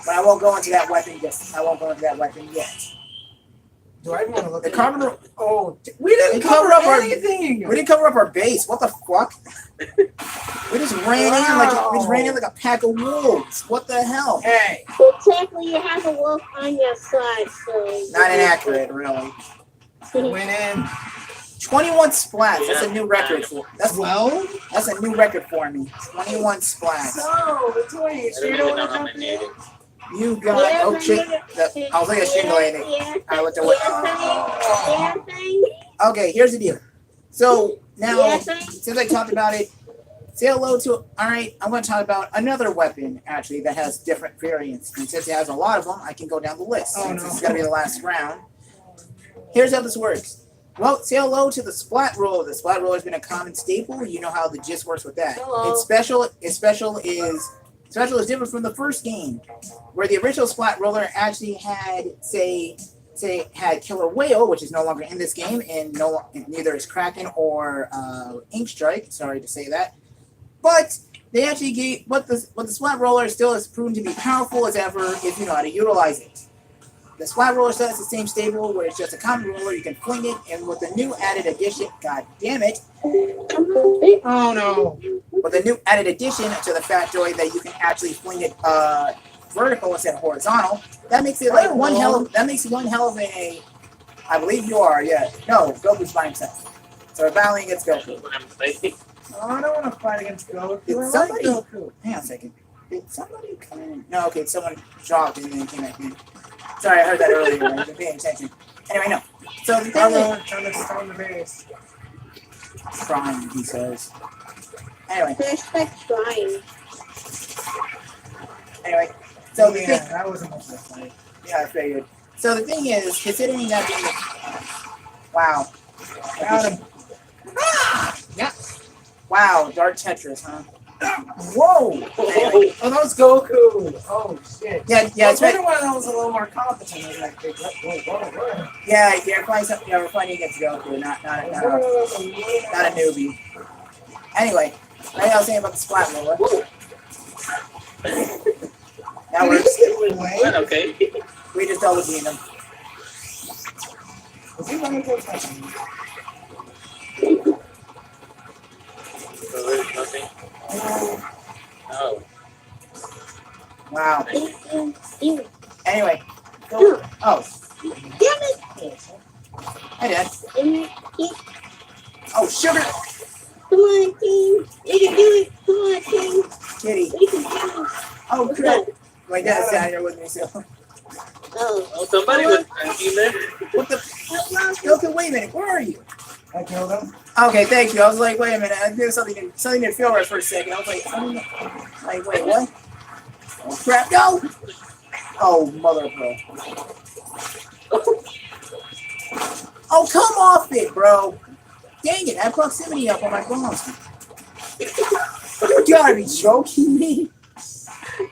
But I won't go into that weapon yet. Do I want to look The at Carbon it? Oh, we didn't cover up anything. We didn't cover up our base. What the fuck? We just ran in like a pack of wolves. What the hell? Hey. So technically, you have a wolf on your side, so. Not inaccurate, really. Went in. 21 splats. That's a new record for. That's 12? That's a new record for me. 21 splats. So, it's wait. I don't even know how many it is. You got I was like a shingle landing. I looked away. Okay, here's the deal. So now, since I talked about it, say hello to. All right, I'm going to talk about another weapon actually that has different variants. And since it has a lot of them, I can go down the list. Since this is going to be the last round. Here's how this works. Well, say hello to the Splat Roller. The Splat Roller has been a common staple. You know how the gist works with that. Hello. Its special is different from the first game, where the original Splat Roller actually had had Killer Whale, which is no longer in this game, and neither is Kraken or Ink Strike. Sorry to say that, but they actually gave what the Splat Roller still has proven to be powerful as ever if you know how to utilize it. The Splat Roller still has the same stable where it's just a common roller, you can fling it, and with the new added addition, god damn it. Oh no. With the new added addition to the factoid that you can actually fling it vertical instead of horizontal, that makes it like one hell of a, I believe you are, yeah. No, Goku's by himself. So we're battling against Goku. Oh, I don't want to fight against Goku. Did somebody, hang on a second. Did somebody come in? No, someone dropped and then came back in. Sorry, I heard that earlier. I wasn't paying attention. Anyway, no. So the thing I'm trying to storm the base. is, trying, he says. Anyway, Hashtag trying. anyway. So the Yeah, thing, that wasn't much of a fight. yeah, I figured. So the thing is, considering that being, wow, Got him. yeah, wow, Dark Tetris, huh? Whoa! Anyway, Oh, that was Goku. Oh, shit. yeah, Yeah, it's the right. other one that was a little more competent. I was like, whoa. Yeah, we're fighting against Goku, not a newbie. Anyway, what I was saying about the Splat roller. That works. But okay. We just double teamed him. Was he running towards my team? So there's nothing. Oh. Wow. Ew. Anyway, go. Oh, Damn it! hi Dad. Damn it. Oh, sugar, Come on, team. You can do it. Come on, team. kitty. You can do it. Oh, What's crap. that? My dad's down here with me, so. Oh. Oh, somebody was standing there. What the? Goku, wait a minute. Where are you? I killed him. Okay, thank you. I was like, wait a minute. I did something didn't feel right for a second. I was like, I don't know. Like, wait, what? Oh, crap, no! Oh, mother of bro. Oh, come off it, bro. Dang it, I have proximity up on my bones. You gotta be joking me.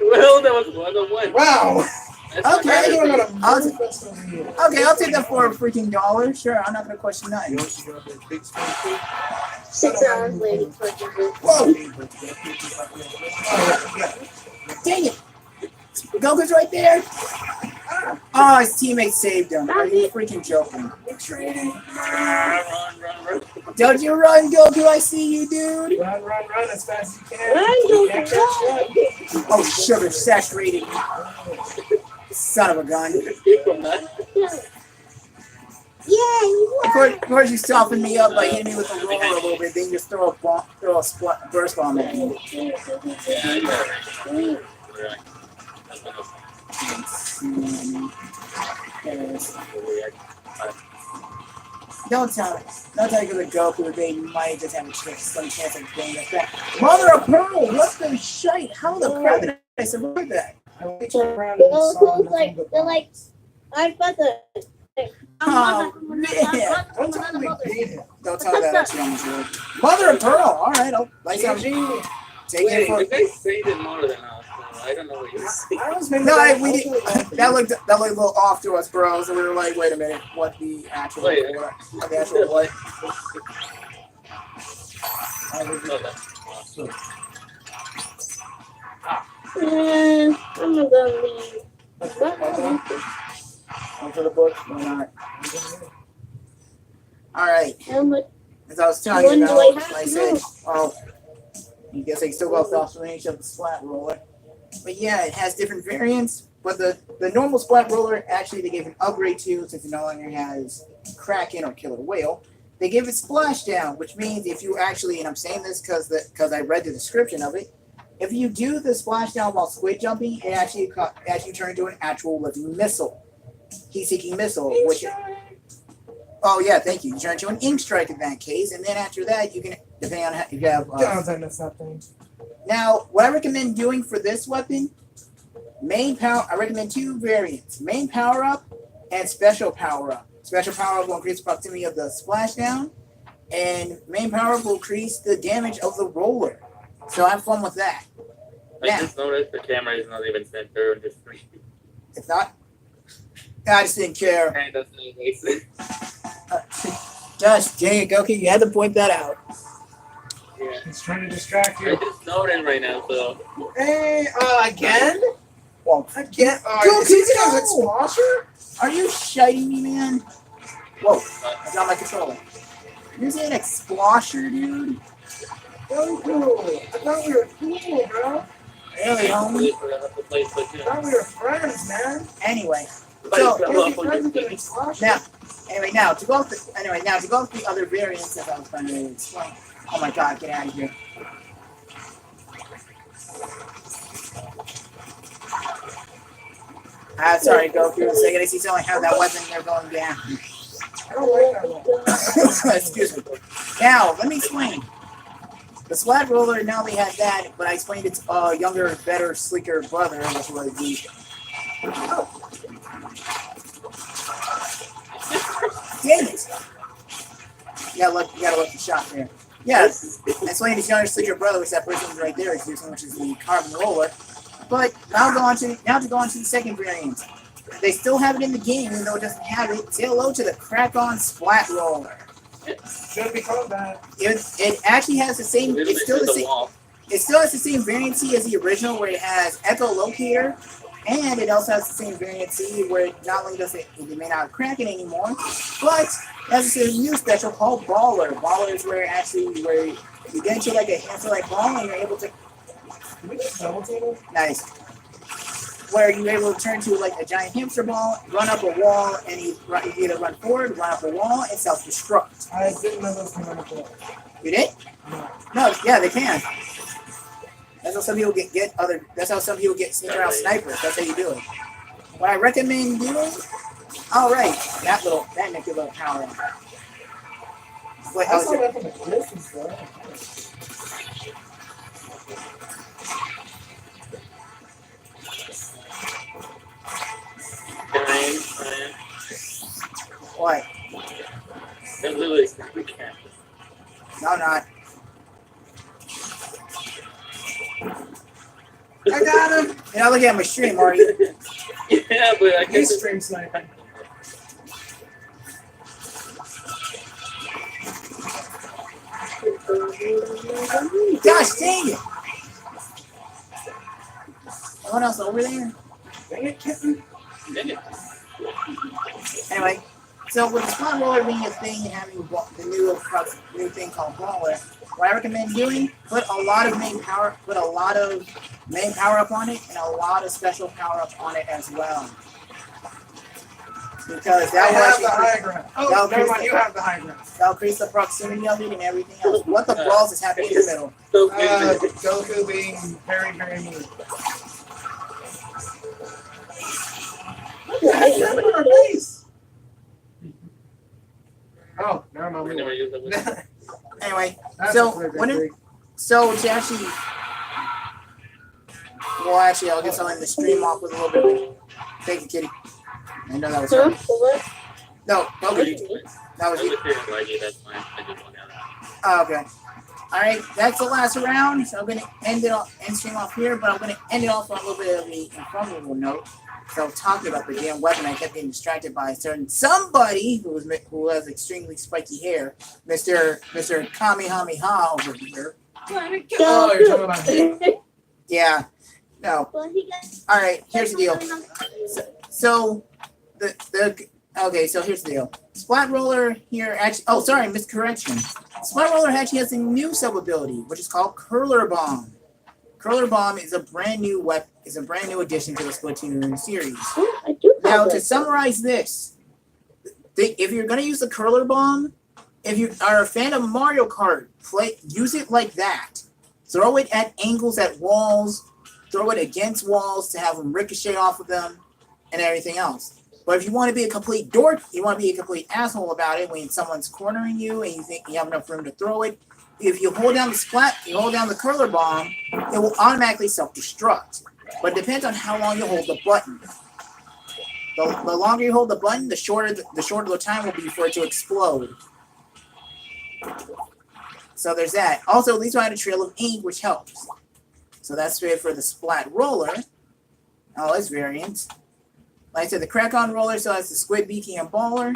Well, that was 1-on-1. Wow! That's not Okay. bad. I don't know I'll how to t- move this over here. Okay, I'll take that for a freaking $1. Sure, I'm not gonna question nothing. 6 hours later, purchases. Whoa! Dang it! Goku's right there! Oh, his teammate saved him. Are you freaking joking? Run. Don't you run, Goku, I see you, dude! Run as fast as you can. Run, You Goku, can't catch up. Oh, sugar saturated. Son of a gun. Escape from that. Yeah, you Of course you soften me up by hitting me with the roller a little bit, then you just throw a burst bomb at me. Yeah, I got it. Right. That's what Don't tell me. Don't tell me because of Goku, they might just have some chance of getting that back. Mother of pearl, what the shite? How the crap did I survive that? I went to around and saw Goku's nothing like, but they're like, I'd rather. Oh, man. Don't tell me they beat him. Don't tell me that actually almost worked. Mother of pearl, alright, I'll like some. GG. Take it Wait, for. you guys say it more than us, so I don't know what you're saying. I was maybe No, that we also did. like- That looked a little off to us, bro. So we were like, wait a minute, what the actual what? The actual what? I'm not gonna leave. One for the book, why not? All right. How much? As I was telling you When do about, I have like I to said, know? well, you guess I can still go off the observation of the Splat roller. But yeah, it has different variants. But the normal Splat roller, actually, they gave an upgrade to, since it no longer has Kraken or Killer Whale. They gave it Splashdown, which means if you actually, and I'm saying this because I read the description of it, if you do the Splashdown while squid jumping, it actually turns into an actual living missile. Heat-seeking missile, which. Oh yeah, thank you. You turn into an ink strike in that case, and then after that, you can, depending on how you have. Jonathan, that's nothing. Now, what I recommend doing for this weapon, main power. I recommend 2 variants: main power up and special power up. Special power up will increase the proximity of the splashdown, and main power up will increase the damage of the roller. So have fun with that. I just noticed the camera is not even centered on the screen. If not, I just didn't care. And that's not wasted. Just dang it, Goku, you had to point that out. Yeah. He's trying to distract I you. just noted right now, so. Hey, again? Well, Again? Goku, Is he no! gonna Explosion? Are you shiting me, man? Whoa, that's not my controller. You're saying explosher, dude? Goku, I thought we were cool, bro. Really, homie? I thought we were friends, man. Anyway, So, Can't be friends with an Explosion. now to go with the other variants that I was trying to explain. Oh my god, get out of here. Sorry, Goku. So I gotta see something how that weapon they're going down. don't like that one. Excuse me. Now, let me explain. The Splat Roller, now they had that, but I explained its younger, better, sleeker brother, which was the... Dang it! You gotta look the shot there. Yes, I explained its younger, sleeker brother, which that person right there is using, which is the Carbon Roller. But now to go on to the second variant. They still have it in the game, even though it doesn't have it. Say hello to the Crack-On Splat Roller. Should be called that. It actually has the same. It's still the same. It still has the same variancy as the original, where it has echolocator, and it also has the same variancy where it not only does it may not crack it anymore, but it has a new special called Baller. Baller is where you get into like a hamster-like ball and you're able to. Can we just double table? Nice. Where you're able to turn to like a giant hamster ball, run up a wall, and you either run forward, run up a wall, and self-destruct. I didn't know those came on the You did? No, yeah, they can. That's how some people get other. That's how some people get sneak around snipers. That's how you do it. What I recommend doing. All right, that make your little power up. Wait, I saw that from the cliff and stuff. Ryan. What? And Lily, we can't. No, I'm not. I got him! You're not looking at my stream, are you? Yeah, but I He's guess stream sniping. Gosh dang it! Anyone else over there? Dang it, kitten. Anyway, so with the Splat Roller being a thing and having the new thing called Baller, what I recommend doing, put a lot of main power up on it and a lot of special power up on it as well. Because that I will have the actually high ground. Oh, that'll never increase mind, the- you have the high ground. that'll increase the proximity of it and everything else. What the balls is happening in the middle? so Goku being very, very mean. What the heck happened to our base? Oh, never mind. we never use it. Anyway, That's so a clear when it, victory. so to actually, well, actually, I'll get something to stream off with a little bit. Thank you, Kitty. I know that was Huh? her. What? No, Nobody. that was I'm you. with you, Reggie, that's fine. I just want to. Oh, okay. All right, that's the last round. So I'm going to end stream off here, but I'm going to end it off on a little bit of the informative note. So I was talking about the damn weapon. I kept getting distracted by a certain somebody who has extremely spiky hair, Mr. Kamehameha over here. Oh, you're talking about me. Yeah. No. Well, he got. All right. Here's the deal. So okay. So here's the deal. Splat Roller here actually. Oh, sorry, miscorrection. Splat Roller actually has a new sub ability, which is called Curler Bomb. Curler Bomb is a brand new weapon. Is a brand new addition to the Splatoon series. Oh, I do Now, have to it. summarize this, if you're going to use the Curler Bomb, if you are a fan of Mario Kart, use it like that. Throw it at angles at walls, throw it against walls to have them ricochet off of them, and everything else. But if you want to be a complete dork, you want to be a complete asshole about it when someone's cornering you and you think you have enough room to throw it, if you hold down the Splat, you hold down the Curler Bomb, it will automatically self-destruct. But it depends on how long you hold the button. The longer you hold the button, the shorter the time will be for it to explode. So there's that. Also, these had a trail of ink, which helps. So that's it for the Splat Roller. Oh, it's variants. Like I said, the Crack-On Roller still has the Squid Beaky and Baller.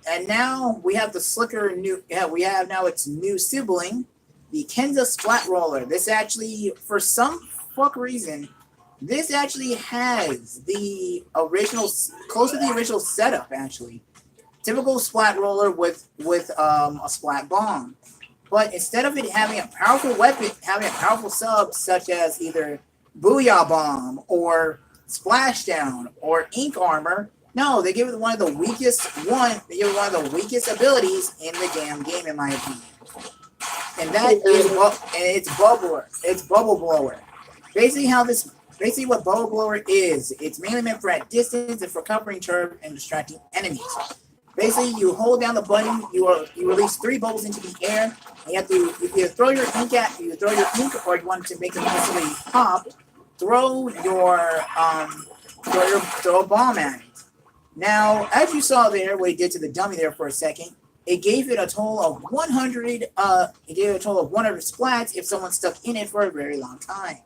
And now we have the slicker new. Yeah, we have now its new sibling, the Kenza Splat Roller. This actually, for some fuck reason, this actually has the original, close to the original setup. Actually, typical Splat Roller with a Splat Bomb, but instead of it having a powerful weapon, having a powerful sub such as either Booyah Bomb or Splashdown or Ink Armor. No, they give it one of the weakest They give it one of the weakest abilities in the damn game, in my opinion. And that is it's Bubbler. It's Bubble Blower. Basically, what Bubble Blower is, it's mainly meant for at distance and for covering turf and distracting enemies. Basically, you hold down the button, you release 3 bubbles into the air, and you have to, if you throw your ink or you want to make them instantly pop, throw throw a bomb at it. Now, as you saw there, what it did to the dummy there for a second, it gave it a total of 100 splats if someone stuck in it for a very long time.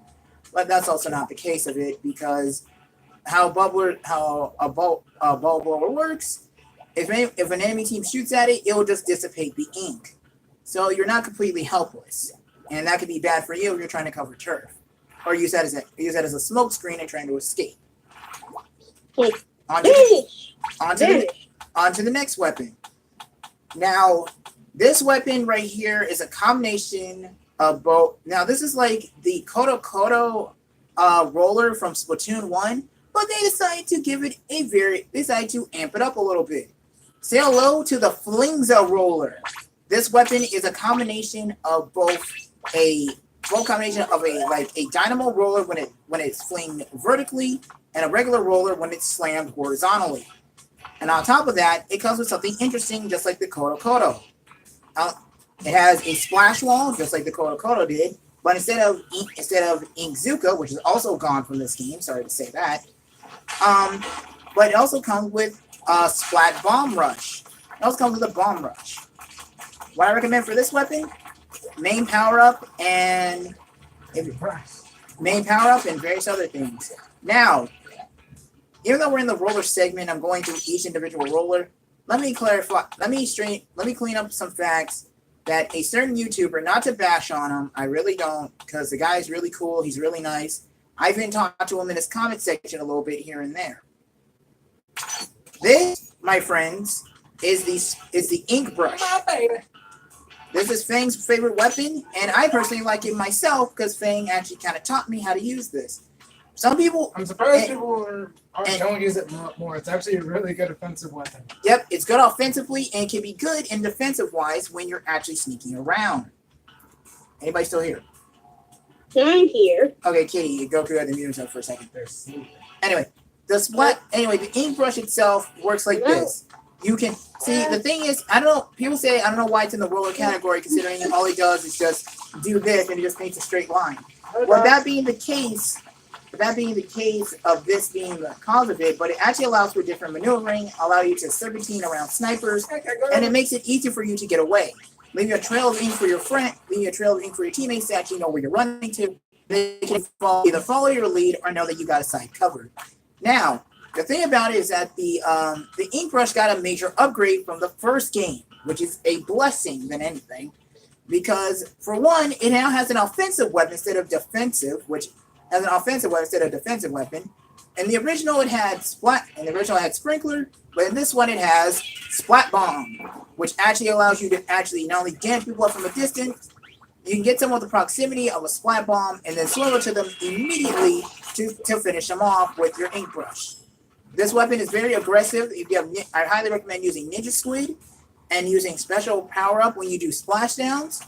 But that's also not the case of it, because how a ball blower works, if an enemy team shoots at it, it will just dissipate the ink. So you're not completely helpless. And that could be bad for you if you're trying to cover turf. Or use that as a smoke screen and trying to escape. On to the next weapon. Now, this weapon right here is a combination of both. Now, this is like the Kodo roller from Splatoon 1, but they decided to amp it up a little bit. Say hello to the Flingza roller. This weapon is a combination of a dynamo roller when it's flinged vertically, and a regular roller when it's slammed horizontally. And on top of that, it comes with something interesting, just like the Kodo. It has a splash wall, just like the Kodo did, but instead of Inkzuka, which is also gone from this game, sorry to say that, but it also comes with a Splat Bomb Rush. It also comes with a Bomb Rush. What I recommend for this weapon, main power-up and various other things. Now, even though we're in the roller segment, I'm going through each individual roller. Let me clean up some facts that a certain YouTuber, not to bash on him, I really don't, because the guy is really cool, he's really nice. I've even talked to him in his comment section a little bit here and there. This, my friends, is the ink brush. This is Fang's favorite weapon, and I personally like it myself because Fang actually kind of taught me how to use this. Some people... I'm surprised people don't use it more. It's actually a really good offensive weapon. Yep, it's good offensively and can be good in defensive-wise when you're actually sneaking around. Anybody still here? I'm here. Okay, Kitty, Goku had to mute himself for a second. Anyway, the ink brush itself works like this. You can see, the thing is, people say, I don't know why it's in the roller category, considering all he does is just do this and he just paints a straight line. Well, that being the case of this being the cause of it, but it actually allows for different maneuvering, allow you to serpentine around snipers, and it makes it easier for you to get away. Leaving a trail of ink for your teammates to actually know where you're running to. They can either follow your lead or know that you got a side covered. Now, the thing about it is that the ink brush got a major upgrade from the first game, which is a blessing than anything, because for one, it now has an offensive weapon instead of defensive, defensive weapon. In the original, it had Sprinkler, but in this one, it has Splat Bomb, which actually allows you to actually not only damage people up from a distance, you can get some of the proximity of a Splat Bomb and then swim to them immediately to finish them off with your ink brush. This weapon is very aggressive. I highly recommend using Ninja Squid and using special power-up when you do splashdowns.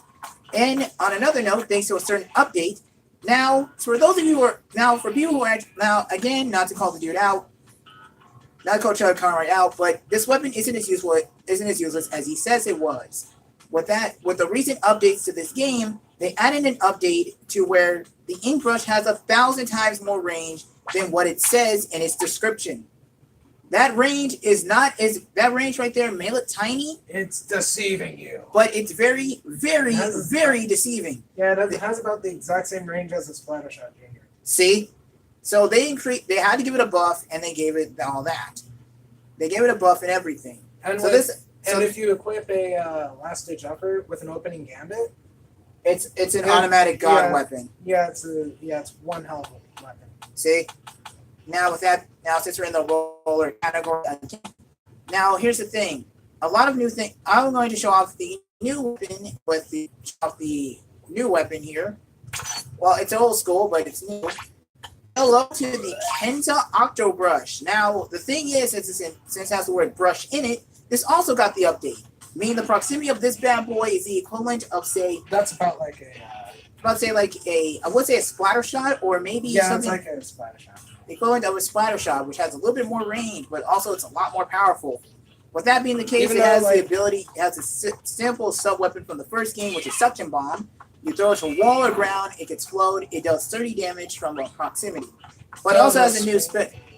And on another note, thanks to a certain update, now, for those of you who are, again, not to call the dude out, not to call Chuck Conrad out, but this weapon isn't as useless as he says it was. With the recent updates to this game, they added an update to where the ink brush has 1,000 times more range than what it says in its description. That range right there may look tiny. It's deceiving you. But it's very, very, very deceiving. Yeah, it has about the exact same range as a Splatter Shot Junior. See? So they had to give it a buff, and they gave it all that. They gave it a buff and everything. And if you equip a last ditch effort with an opening gambit, it's an automatic god weapon. Yeah, it's one hell of a weapon. See? Now since we're in the roller category again. Now here's the thing. A lot of new things. I'm going to show off the new weapon here. Well, it's old school, but it's new. Hello to the Kenza Octo Brush. Now the thing is, since it has the word brush in it, this also got the update. Meaning the proximity of this bad boy is the equivalent of that's about like I would say a splatter shot, or maybe something. Yeah, it's like a splatter shot. The equivalent of a splatter shot, which has a little bit more range, but also it's a lot more powerful. With that being the case, Even it though, has like- the ability, it has a simple sub-weapon from the first game, which is Suction Bomb. You throw it to a wall or ground, it can explode. It does 30 damage from proximity. But it also has a new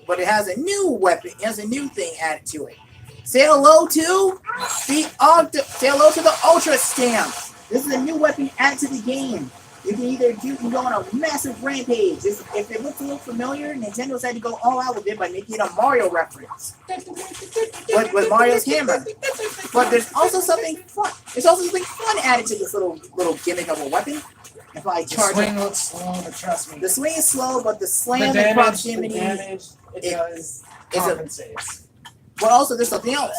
but it has a new weapon. It has a new thing added to it. Say hello to say hello to the Ultra Stamp. This is a new weapon added to the game. You can go on a massive rampage. If it looks a little familiar, Nintendo's had to go all out with it by making it a Mario reference. With Mario's hammer. But there's also something fun. There's also something fun added to this little gimmick of a weapon. If I The charge swing looks slow, but trust me. the swing is slow, but the The slam and damage proximity. it does compensates. But also, there's something else.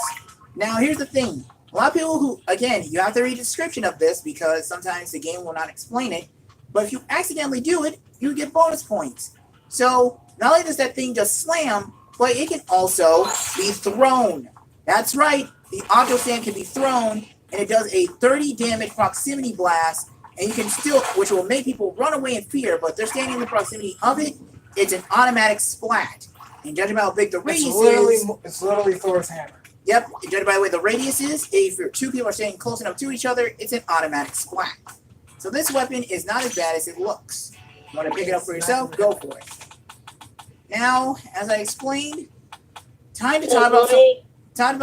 Now, here's the thing. A lot of people who, again, you have to read the description of this because sometimes the game will not explain it. But if you accidentally do it, you get bonus points. So, not only does that thing just slam, but it can also be thrown. That's right. The Octo Slam can be thrown, and it does a 30 damage proximity blast, and you can still, which will make people run away in fear, but if they're standing in the proximity of it, it's an automatic splat. And judging by how big the radius is, It's literally Thor's hammer. yep, and judging by the way the radius is, if two people are standing close enough to each other, it's an automatic splat. So this weapon is not as bad as it looks. You want to pick it up for yourself? Go for it. Now, as I explained, time to talk about time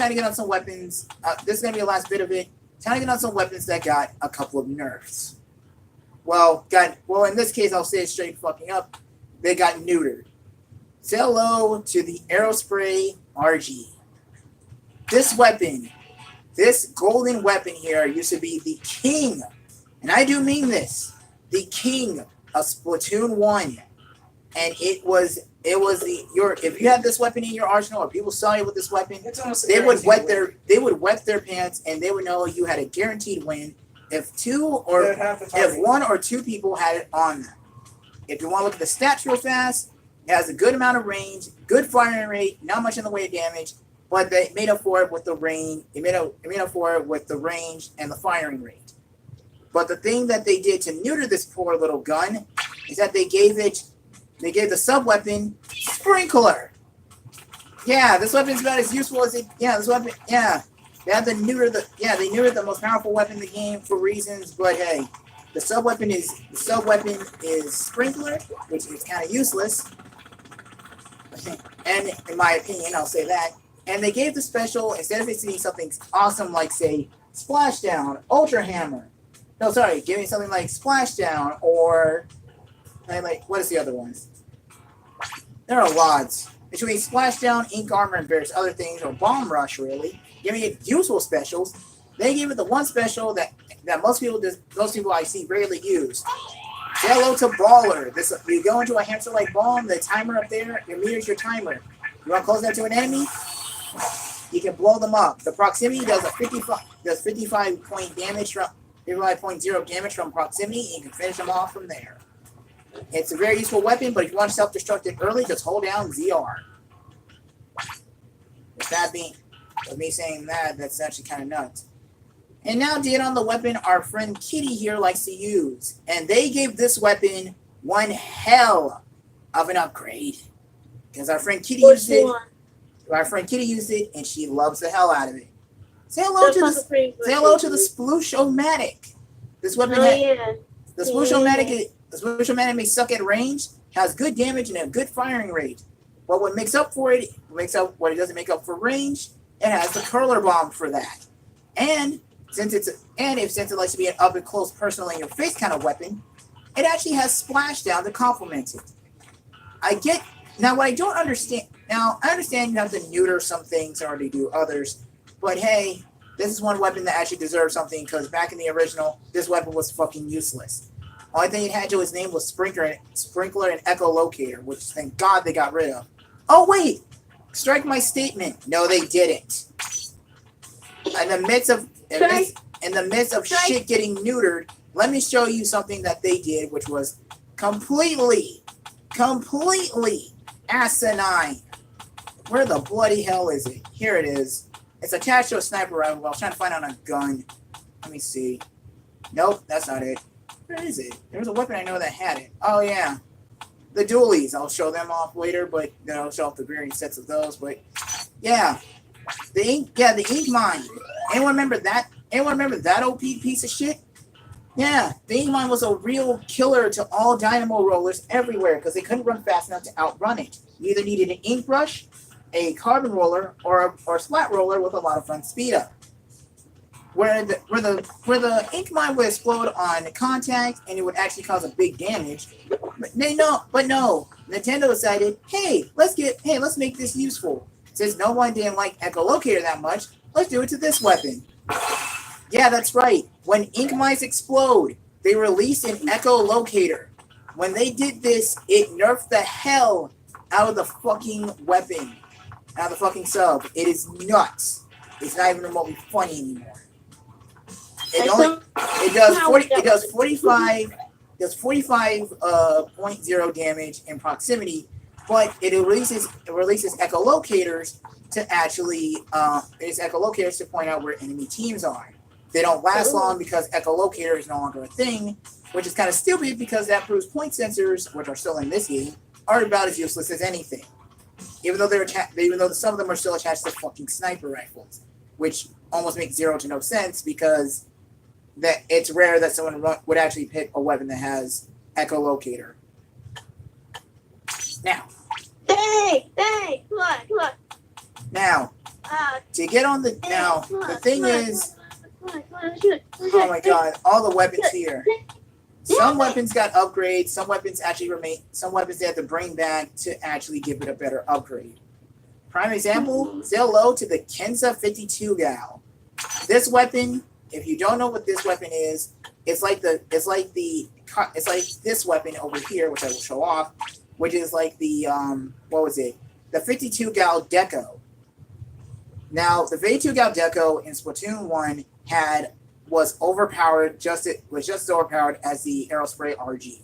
to get on some weapons. This is gonna be the last bit of it. Time to get on some weapons that got a couple of nerfs. Well, in this case, I'll say it straight fucking up. They got neutered. Say hello to the Aerospray RG. This weapon, this golden weapon here, used to be the king, and I do mean this, the king of Splatoon 1. And if you had this weapon in your arsenal, or people saw you with this weapon, they would wet their pants, and they would know you had a guaranteed win if one or two people had it on them. If you want to look at the stats real fast, it has a good amount of range, good firing rate, not much in the way of damage, but they made up for it with the range. It made up for it with the range and the firing rate. But the thing that they did to neuter this poor little gun is that they gave the sub-weapon Sprinkler. Yeah, this weapon's about as useful as it. Yeah, this weapon. Yeah, they had to neuter the most powerful weapon in the game for reasons. But hey, the sub-weapon is Sprinkler, which is kind of useless. And in my opinion, I'll say that. And they gave the special, instead of it being something awesome like, say, Splashdown, Ultra Hammer. No, sorry, give me something like Splashdown or like, what is the other ones? There are lots. Between Splashdown, Ink Armor, and various other things, or Bomb Rush, really. Giving it useful specials. They gave it the one special that most people I see rarely use. Say hello to Baller. You go into a hamster-like bomb, the timer up there, your meter's your timer. You want to close that to an enemy? You can blow them up. The proximity does 55 point damage from 55.0 damage from proximity, and you can finish them off from there. It's a very useful weapon, but if you want to self-destruct it early, just hold down ZR. With me saying that, that's actually kind of nuts. And now to get on the weapon our friend Kitty here likes to use. And they gave this weapon one hell of an upgrade. Because our friend Kitty used it. Our friend Kitty used it, and she loves the hell out of it. Say hello to the Splooshomatic. This weapon the Splooshomatic may suck at range, has good damage and a good firing rate. But what makes up for it, what it doesn't make up for range, it has the curler bomb for that. And since it likes to be an up and close, personal in your face kind of weapon, it actually has Splashdown to complement it. What I don't understand. Now, I understand you have to neuter some things in order to do others, but hey, this is one weapon that actually deserves something, because back in the original, this weapon was fucking useless. Only thing it had to its name was Sprinkler and Echolocator, which thank God they got rid of. Oh wait! Strike my statement. No, they didn't. In the midst of shit getting neutered, let me show you something that they did, which was completely asinine. Where the bloody hell is it? Here it is. It's attached to a sniper rifle. I was trying to find out a gun. Let me see. Nope, that's not it. Where is it? There was a weapon I know that had it. Oh yeah. The dualies. I'll show them off later, but then I'll show off the varying sets of those. But yeah. The ink mine. Anyone remember that? Anyone remember that OP piece of shit? Yeah, the ink mine was a real killer to all dynamo rollers everywhere because they couldn't run fast enough to outrun it. You either needed an ink brush, a carbon roller, or a splat roller with a lot of front speed up. Where the ink mine would explode on contact and it would actually cause a big damage. But no. Nintendo decided, hey, let's make this useful. Since no one didn't like echolocator that much, let's do it to this weapon. Yeah, that's right. When ink mines explode, they release an echolocator. When they did this, it nerfed the hell out of the fucking weapon, out of the fucking sub. It is nuts. It's not even remotely funny anymore. It does 45.0 damage in proximity, but it releases echolocators to actually echolocators to point out where enemy teams are. They don't last long because echolocator is no longer a thing, which is kind of stupid because that proves point sensors, which are still in this game, are about as useless as anything. Even though some of them are still attached to fucking sniper rifles, which almost makes zero to no sense because that it's rare that someone would actually pick a weapon that has echolocator. Now. Dang, come on. Now, to get on the the thing is, oh my god, all the weapons here. Some weapons got upgrades. Some weapons actually remain. Some weapons they had to bring back to actually give it a better upgrade. Prime example: say hello to the Kenza 52 gal. This weapon, if you don't know what this weapon is, it's like this weapon over here, which I will show off, which is like the the 52 gal deco. Now, the 52 gal deco in Splatoon 1 was just as overpowered as the Aerospray RG,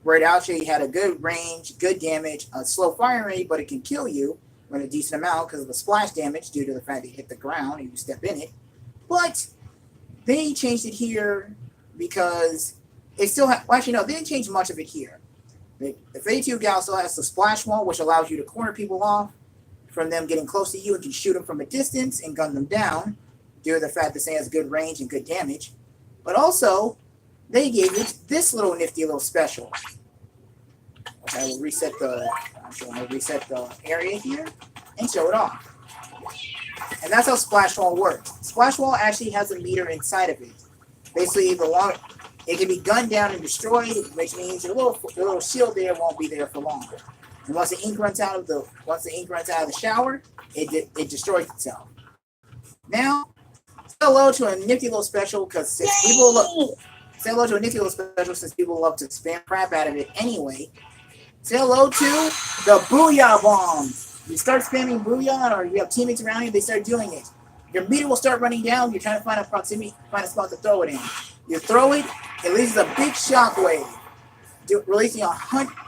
where it actually had a good range, good damage, a slow firing rate, but it can kill you in a decent amount because of the splash damage due to the fact that you hit the ground and you step in it. But they changed it here because it still they didn't change much of it here. The 52 gal still has the splash wall, which allows you to corner people off from them getting close to you and can shoot them from a distance and gun them down due to the fact that it has good range and good damage. But also, they gave it this little nifty little special. Okay, I will reset the area here and show it off. And that's how Splash Wall works. Splash Wall actually has a meter inside of it. Basically, it can be gunned down and destroyed, which means your little shield there won't be there for long. And once the ink runs out of the shower, it destroys itself. Now, say hello to a nifty little special because people love to spam crap out of it anyway. Say hello to the Booyah Bomb. You start spamming Booyah, or you have teammates around you, they start doing it. Your meter will start running down. You're trying to find a spot to throw it in. You throw it, it releases a big shockwave,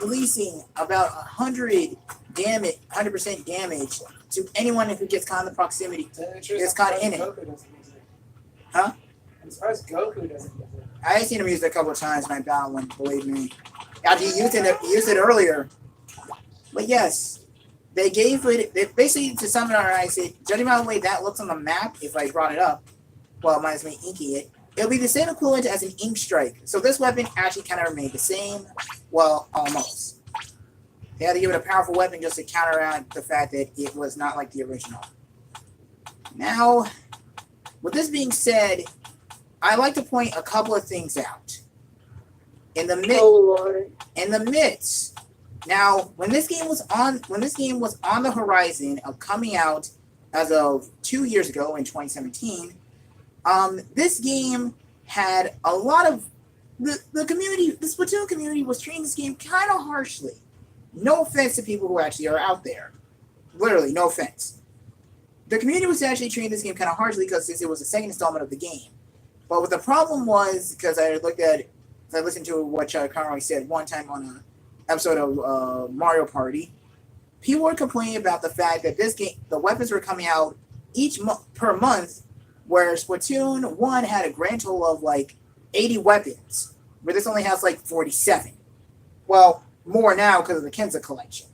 releasing about 100% damage to anyone who gets caught in the proximity. Gets caught in it. Huh? I'm surprised Goku doesn't get it. I've seen him use it a couple of times in my battle one, believe me. After he used it earlier. But yes, they basically, to summarize it, judging by the way that looks on the map, if I brought it up, well, minus me inking it, it'll be the same equivalent as an ink strike. So this weapon actually kind of remained the same. Well, almost. They had to give it a powerful weapon just to counteract the fact that it was not like the original. Now, with this being said, I like to point a couple of things out. In the midst. Now, when this game was on the horizon of coming out as of 2 years ago in 2017, this game had a lot of the community. The Splatoon community was treating this game kind of harshly. No offense to people who actually are out there. Literally, no offense. The community was actually treating this game kind of harshly because it was the second installment of the game. But what the problem was, because I listened to what Conroy said one time on an episode of Mario Party, people were complaining about the fact that this game, the weapons were coming out per month, where Splatoon 1 had a grand total of like 80 weapons, where this only has like 47. Well, more now because of the Kenza collection.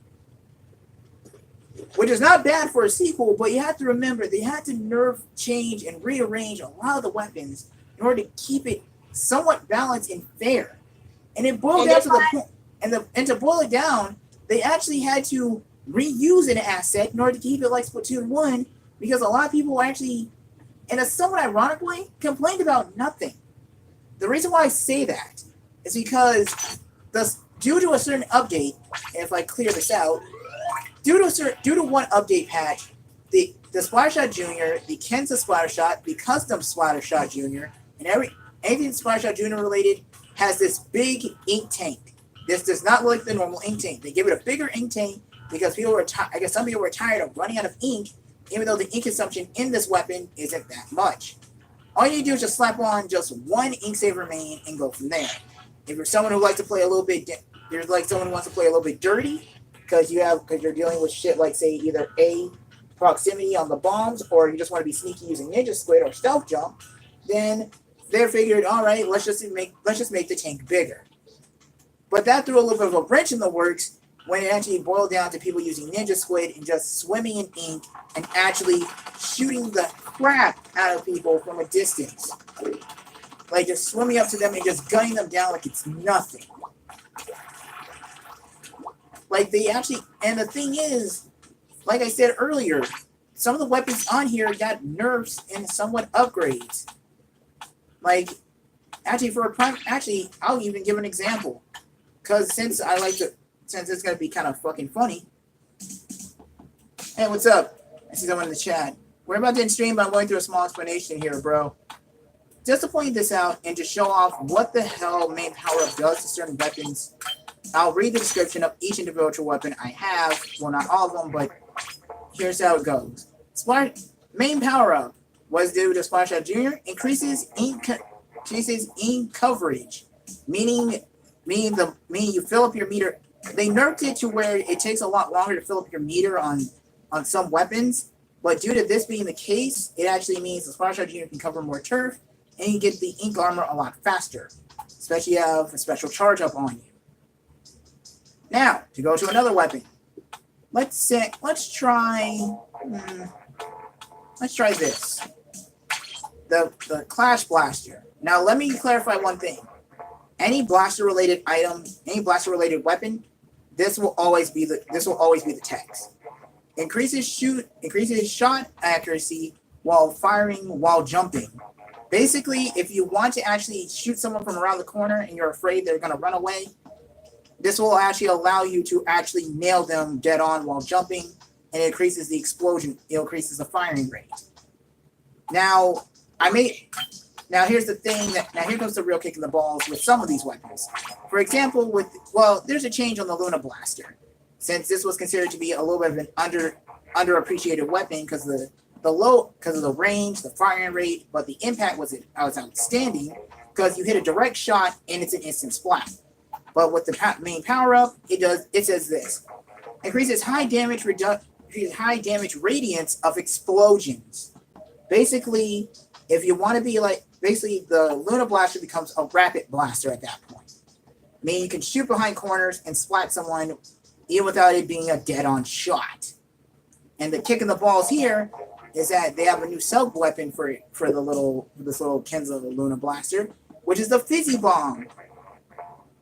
which is not bad for a sequel, but you have to remember they had to nerf, change, and rearrange a lot of the weapons in order to keep it somewhat balanced and fair. And it boiled down to the point, and to boil it down, they actually had to reuse an asset in order to keep it like Splatoon 1, because a lot of people actually, in a somewhat ironic way, complained about nothing. The reason why I say that is because due to a certain update, and if I clear this out, due to one update patch, the Splattershot Jr., the Kenza Splattershot, the custom Splattershot Jr., and anything Splattershot Jr. related has this big ink tank. This does not look like the normal ink tank. They give it a bigger ink tank because I guess some people were tired of running out of ink, even though the ink consumption in this weapon isn't that much. All you need to do is just slap on just one ink saver main and go from there. If you're someone who likes to play a little bit, you're like someone who wants to play a little bit dirty, because you're dealing with shit like, say, either A, proximity on the bombs, or you just want to be sneaky using Ninja Squid or Stealth Jump, then they figured, all right, let's just make the tank bigger. But that threw a little bit of a wrench in the works when it actually boiled down to people using Ninja Squid and just swimming in ink and actually shooting the crap out of people from a distance. Like just swimming up to them and just gunning them down like it's nothing. Like they actually, and the thing is, like I said earlier, some of the weapons on here got nerfs and somewhat upgrades. Like, actually, I'll even give an example. Because since it's going to be kind of fucking funny. Hey, what's up? I see someone in the chat. We're about to end stream, but I'm going through a small explanation here, bro. Just to point this out and to show off what the hell main power-up does to certain weapons, I'll read the description of each individual weapon I have. Well, not all of them, but here's how it goes. Main power-up was due to Splattershot Jr. increases ink coverage, meaning you fill up your meter. They nerfed it to where it takes a lot longer to fill up your meter on some weapons, but due to this being the case, it actually means the Splattershot Jr. can cover more turf, and you get the ink armor a lot faster, especially if you have a special charge up on you. Now, to go to another weapon. Let's try this. The Clash Blaster. Now, let me clarify one thing. Any blaster-related item, any blaster-related weapon, this will always be the text. Increases shot accuracy while jumping. Basically, if you want to actually shoot someone from around the corner and you're afraid they're going to run away, this will actually allow you to actually nail them dead on while jumping, and it increases the explosion. It increases the firing rate. Now here's the thing here comes the real kick in the balls with some of these weapons. For example, there's a change on the Luna Blaster, since this was considered to be a little bit of an underappreciated weapon because of the range, the firing rate, but the impact was outstanding because you hit a direct shot and it's an instant splat. But with the main power-up, it says this. Increases high damage radiance of explosions. Basically, if you want to be the Luna Blaster becomes a rapid blaster at that point. Meaning you can shoot behind corners and splat someone even without it being a dead-on shot. And the kick in the balls here is that they have a new sub-weapon for this little Kenza Luna Blaster, which is the Fizzy Bomb.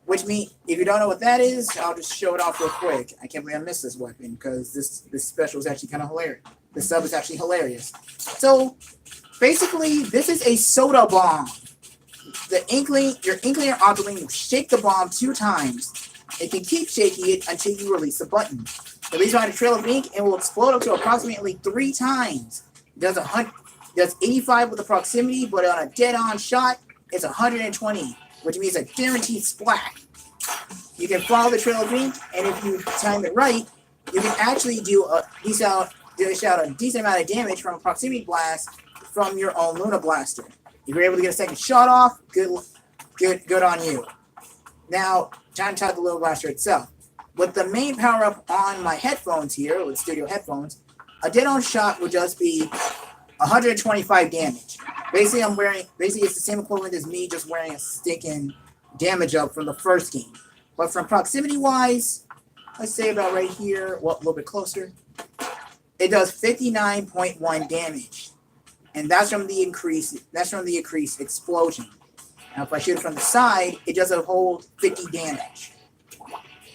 Which means, if you don't know what that is, I'll just show it off real quick. I can't believe I missed this weapon because this special is actually kind of hilarious. The sub is actually hilarious. So, basically, this is a soda bomb. Your Inkling or Octoling will shake the bomb 2 times. It can keep shaking it until you release the button. It leaves behind a trail of ink and will explode up to approximately 3 times. It does 85 with the proximity, but on a dead-on shot, it's 120. Which means a guaranteed splat. You can follow the trail of ink, and if you time it right, you can actually do a decent amount of damage from a proximity blast from your own Luna Blaster. If you're able to get a second shot off, good on you. Now, time to talk the Luna Blaster itself. With the main power-up on my headphones here, with studio headphones, a dead-on shot would just be 125 damage. Basically, it's the same equivalent as me just wearing a stinking damage up from the first game. But from proximity-wise, let's say about right here, well, a little bit closer. it does 59.1 damage, and that's from the increase. That's from the increased explosion. Now, if I shoot it from the side, it does a whole 50 damage.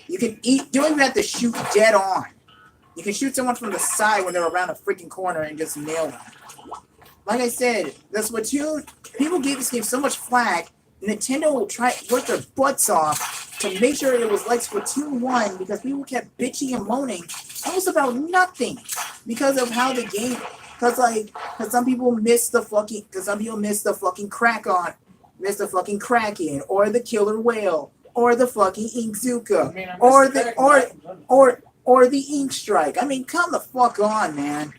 You don't even have to shoot dead on. You can shoot someone from the side when they're around a freaking corner and just nail them. Like I said, the Splatoon, people gave this game so much flack, Nintendo will try work their butts off to make sure it was like Splatoon 1 because people kept bitching and moaning almost about nothing because of how the game, because some people miss the fucking Kraken, or the killer whale, or the fucking Inkzuka, or the Ink Strike. I mean, come the fuck on, man.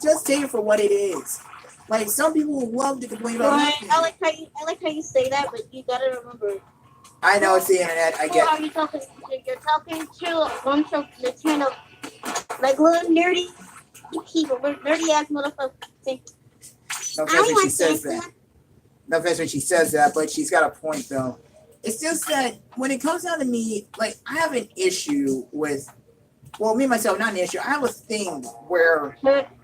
Just take it for what it is. Like, some people love to complain about nothing. I like how you say that, but you gotta remember. I know it's the internet. I get. Who are you talking to? You're talking to a bunch of Nintendo, like little nerdy people, nerdy ass motherfuckers. No offense when she says that. No offense when she says that, but she's got a point though. It's just that when it comes down to me, like, I have an issue with. Well, me myself, not an issue. I have a thing where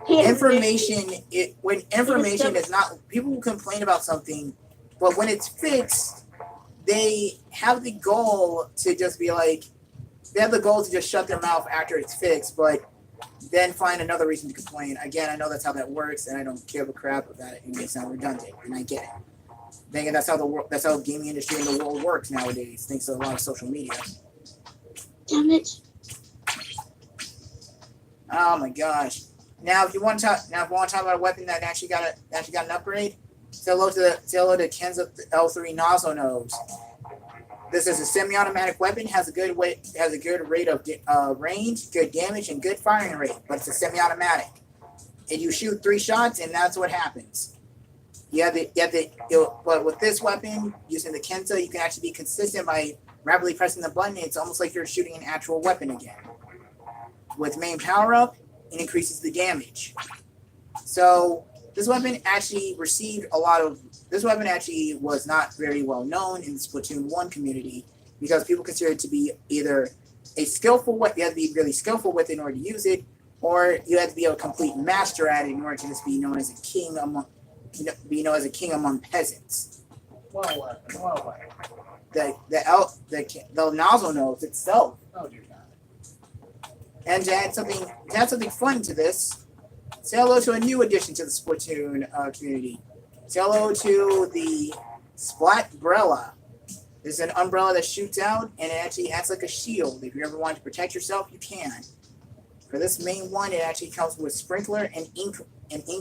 information is not. People will complain about something, but when it's fixed, they have the goal to just be like, they have the goal to just shut their mouth after it's fixed, but then find another reason to complain. Again, I know that's how that works, and I don't give a crap about it. It may sound redundant, and I get it. Thinking that's how the gaming industry in the world works nowadays, thanks to a lot of social media. Damn it. Oh my gosh! Now, if you want to talk about a weapon that actually got an upgrade, say hello to Ken's L3 nozzle nose. This is a semi-automatic weapon. Has a good rate of range, good damage, and good firing rate. But it's a semi-automatic, and you shoot 3 shots, and that's what happens. But with this weapon, using the Kenza, you can actually be consistent by rapidly pressing the button. It's almost like you're shooting an actual weapon again. With main power up, it increases the damage. So this weapon actually was not very well known in the Splatoon 1 community because people consider it to be either a skillful weapon, you have to be really skillful with it in order to use it, or you have to be a complete master at it in order to just be known as a king among peasants. What? The nozzle nose itself. Oh dear God. And to add something fun to this, say hello to a new addition to the Splatoon community. Say hello to the Splat umbrella. This is an umbrella that shoots out, and it actually acts like a shield. If you ever want to protect yourself, you can. For this main one, it actually comes with sprinkler and ink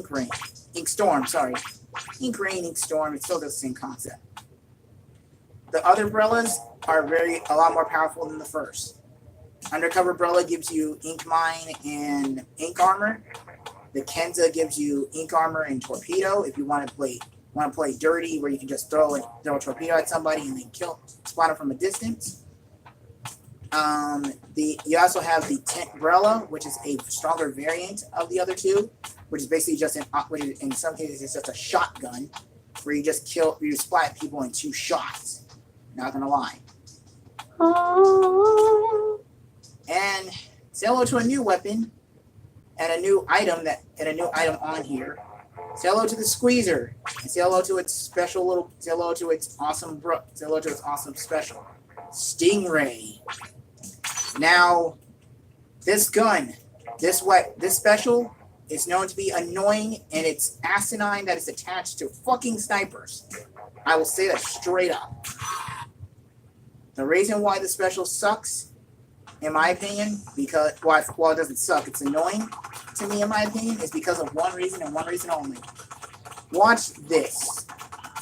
rain. Ink storm, sorry. Ink rain, ink storm, it still does the same concept. The other umbrellas are a lot more powerful than the first. Undercover umbrella gives you ink mine and ink armor. The Kenza gives you ink armor and torpedo. If you want to play dirty, where you can just throw a torpedo at somebody and then spot them from a distance. You also have the tent umbrella, which is a stronger variant of the other two, which is basically just in some cases it's just a shotgun, where you splat people in 2 shots. Not gonna lie. And say hello to a new weapon and a new item on here. Say hello to the squeezer and say hello to its awesome special, Stingray. Now, this gun, this special is known to be annoying, and it's asinine that it's attached to fucking snipers. I will say that straight up. The reason why the special sucks, in my opinion, because it doesn't suck, it's annoying to me, in my opinion, is because of one reason and one reason only. Watch this.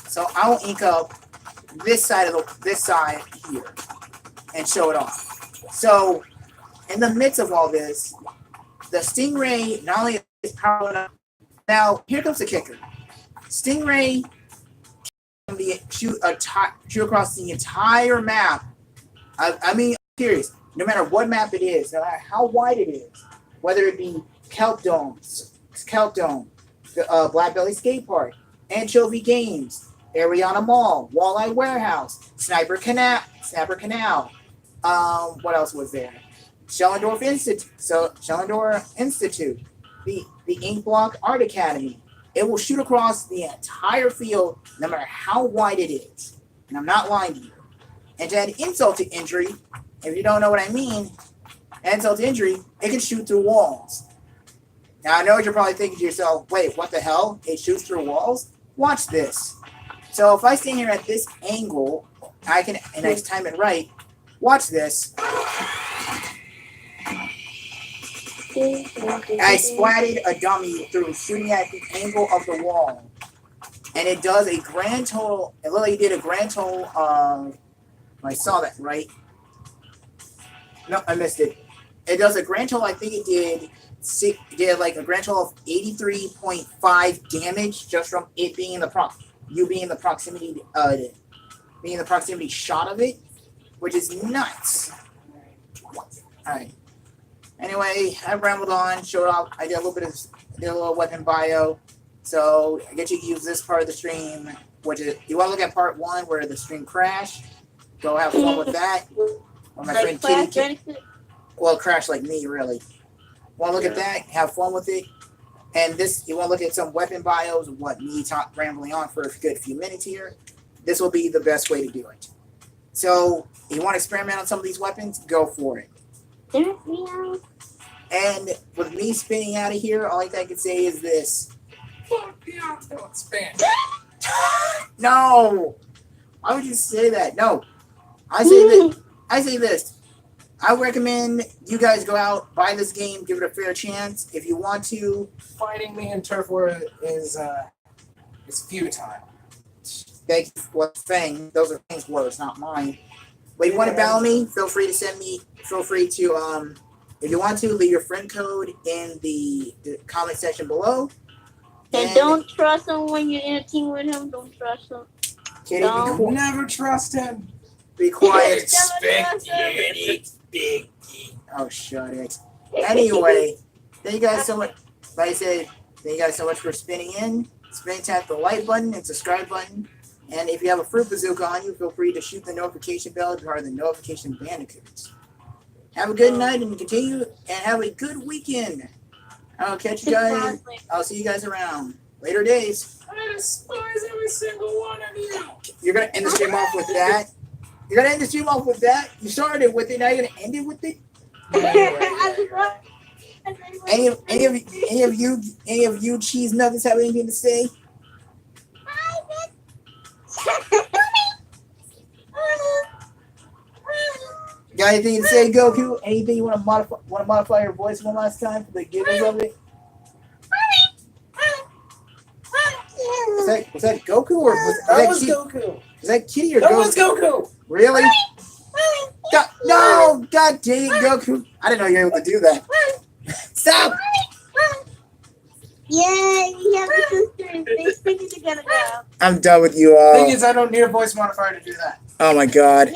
So I will ink up this side here and show it off. So in the midst of all this, the Stingray not only is powerful enough. Now here comes the kicker. Stingray can shoot across the entire map. I mean, I'm serious. No matter what map it is, no matter how wide it is, whether it be Kelp Dome, Black Belly Skate Park, Anchovy Games, Ariana Mall, Walleye Warehouse, Sniper Canal. What else was there? Schellendorf Institute. the ink block art academy. It will shoot across the entire field, no matter how wide it is. And I'm not lying to you. And to add insult to injury, if you don't know what I mean, insult to injury, it can shoot through walls. Now I know what you're probably thinking to yourself, wait, what the hell? It shoots through walls? Watch this. So if I stand here at this angle, I time it right. Watch this. I splatted a dummy through shooting at the angle of the wall. And it does a grand total, it literally did a grand total of, I saw that, right? No, I missed it. It does a grand total, I think it did like a grand total of 83.5 damage just from it being in the being in the proximity shot of it, which is nuts. Alright. Anyway, I rambled on, showed off. I did a little weapon bio. So I guess you can use this part of the stream, which is, you want to look at part 1 where the stream crashed. Go have fun with that. Or my friend Kitty. Well, crash like me, really. Want to look at that? Have fun with it. And this, you want to look at some weapon bios, what me rambling on for a good few minutes here. This will be the best way to do it. So, if you want to experiment on some of these weapons, go for it. And with me spinning out of here, all I can say is this. Don't spin. No! Why would you say that? No. I say this. I recommend you guys go out, buy this game, give it a fair chance. If you want to, Fighting me in turf war is futile. thank you for what thing. Those are things words, not mine. But if you want to battle me, feel free to if you want to, leave your friend code in the comment section below. And don't trust him when you're in a team with him. Don't trust him. Kitty, Don't. Never trust him. be quiet. Expect Big. Oh, shut it. Anyway, thank you guys so much. Like I said, thank you guys so much for spinning in. Tap the like button and subscribe button. And if you have a fruit bazooka on you, feel free to shoot the notification bell to be part of the notification bandicoots. Have a good night and continue and have a good weekend. I'll catch you guys. I'll see you guys around. Later days. I despise every single one of you. You're going to end the stream off with that? You're going to end the stream off with that? You started with it, now you're going to end it with it? Any of you cheese nuggets have anything to say? Got anything to say, Goku? Anything you want to modify your voice one last time for the giggles of it? Was that Goku or was that Goku. Is that Kitty or That Goku? was Goku. Really? No! God dang it, Goku! I didn't know you were able to do that. Stop! Yeah, you have the sisters. They stick it together now. I'm done with you all. Thing is, I don't need a voice modifier to do that. Oh my god.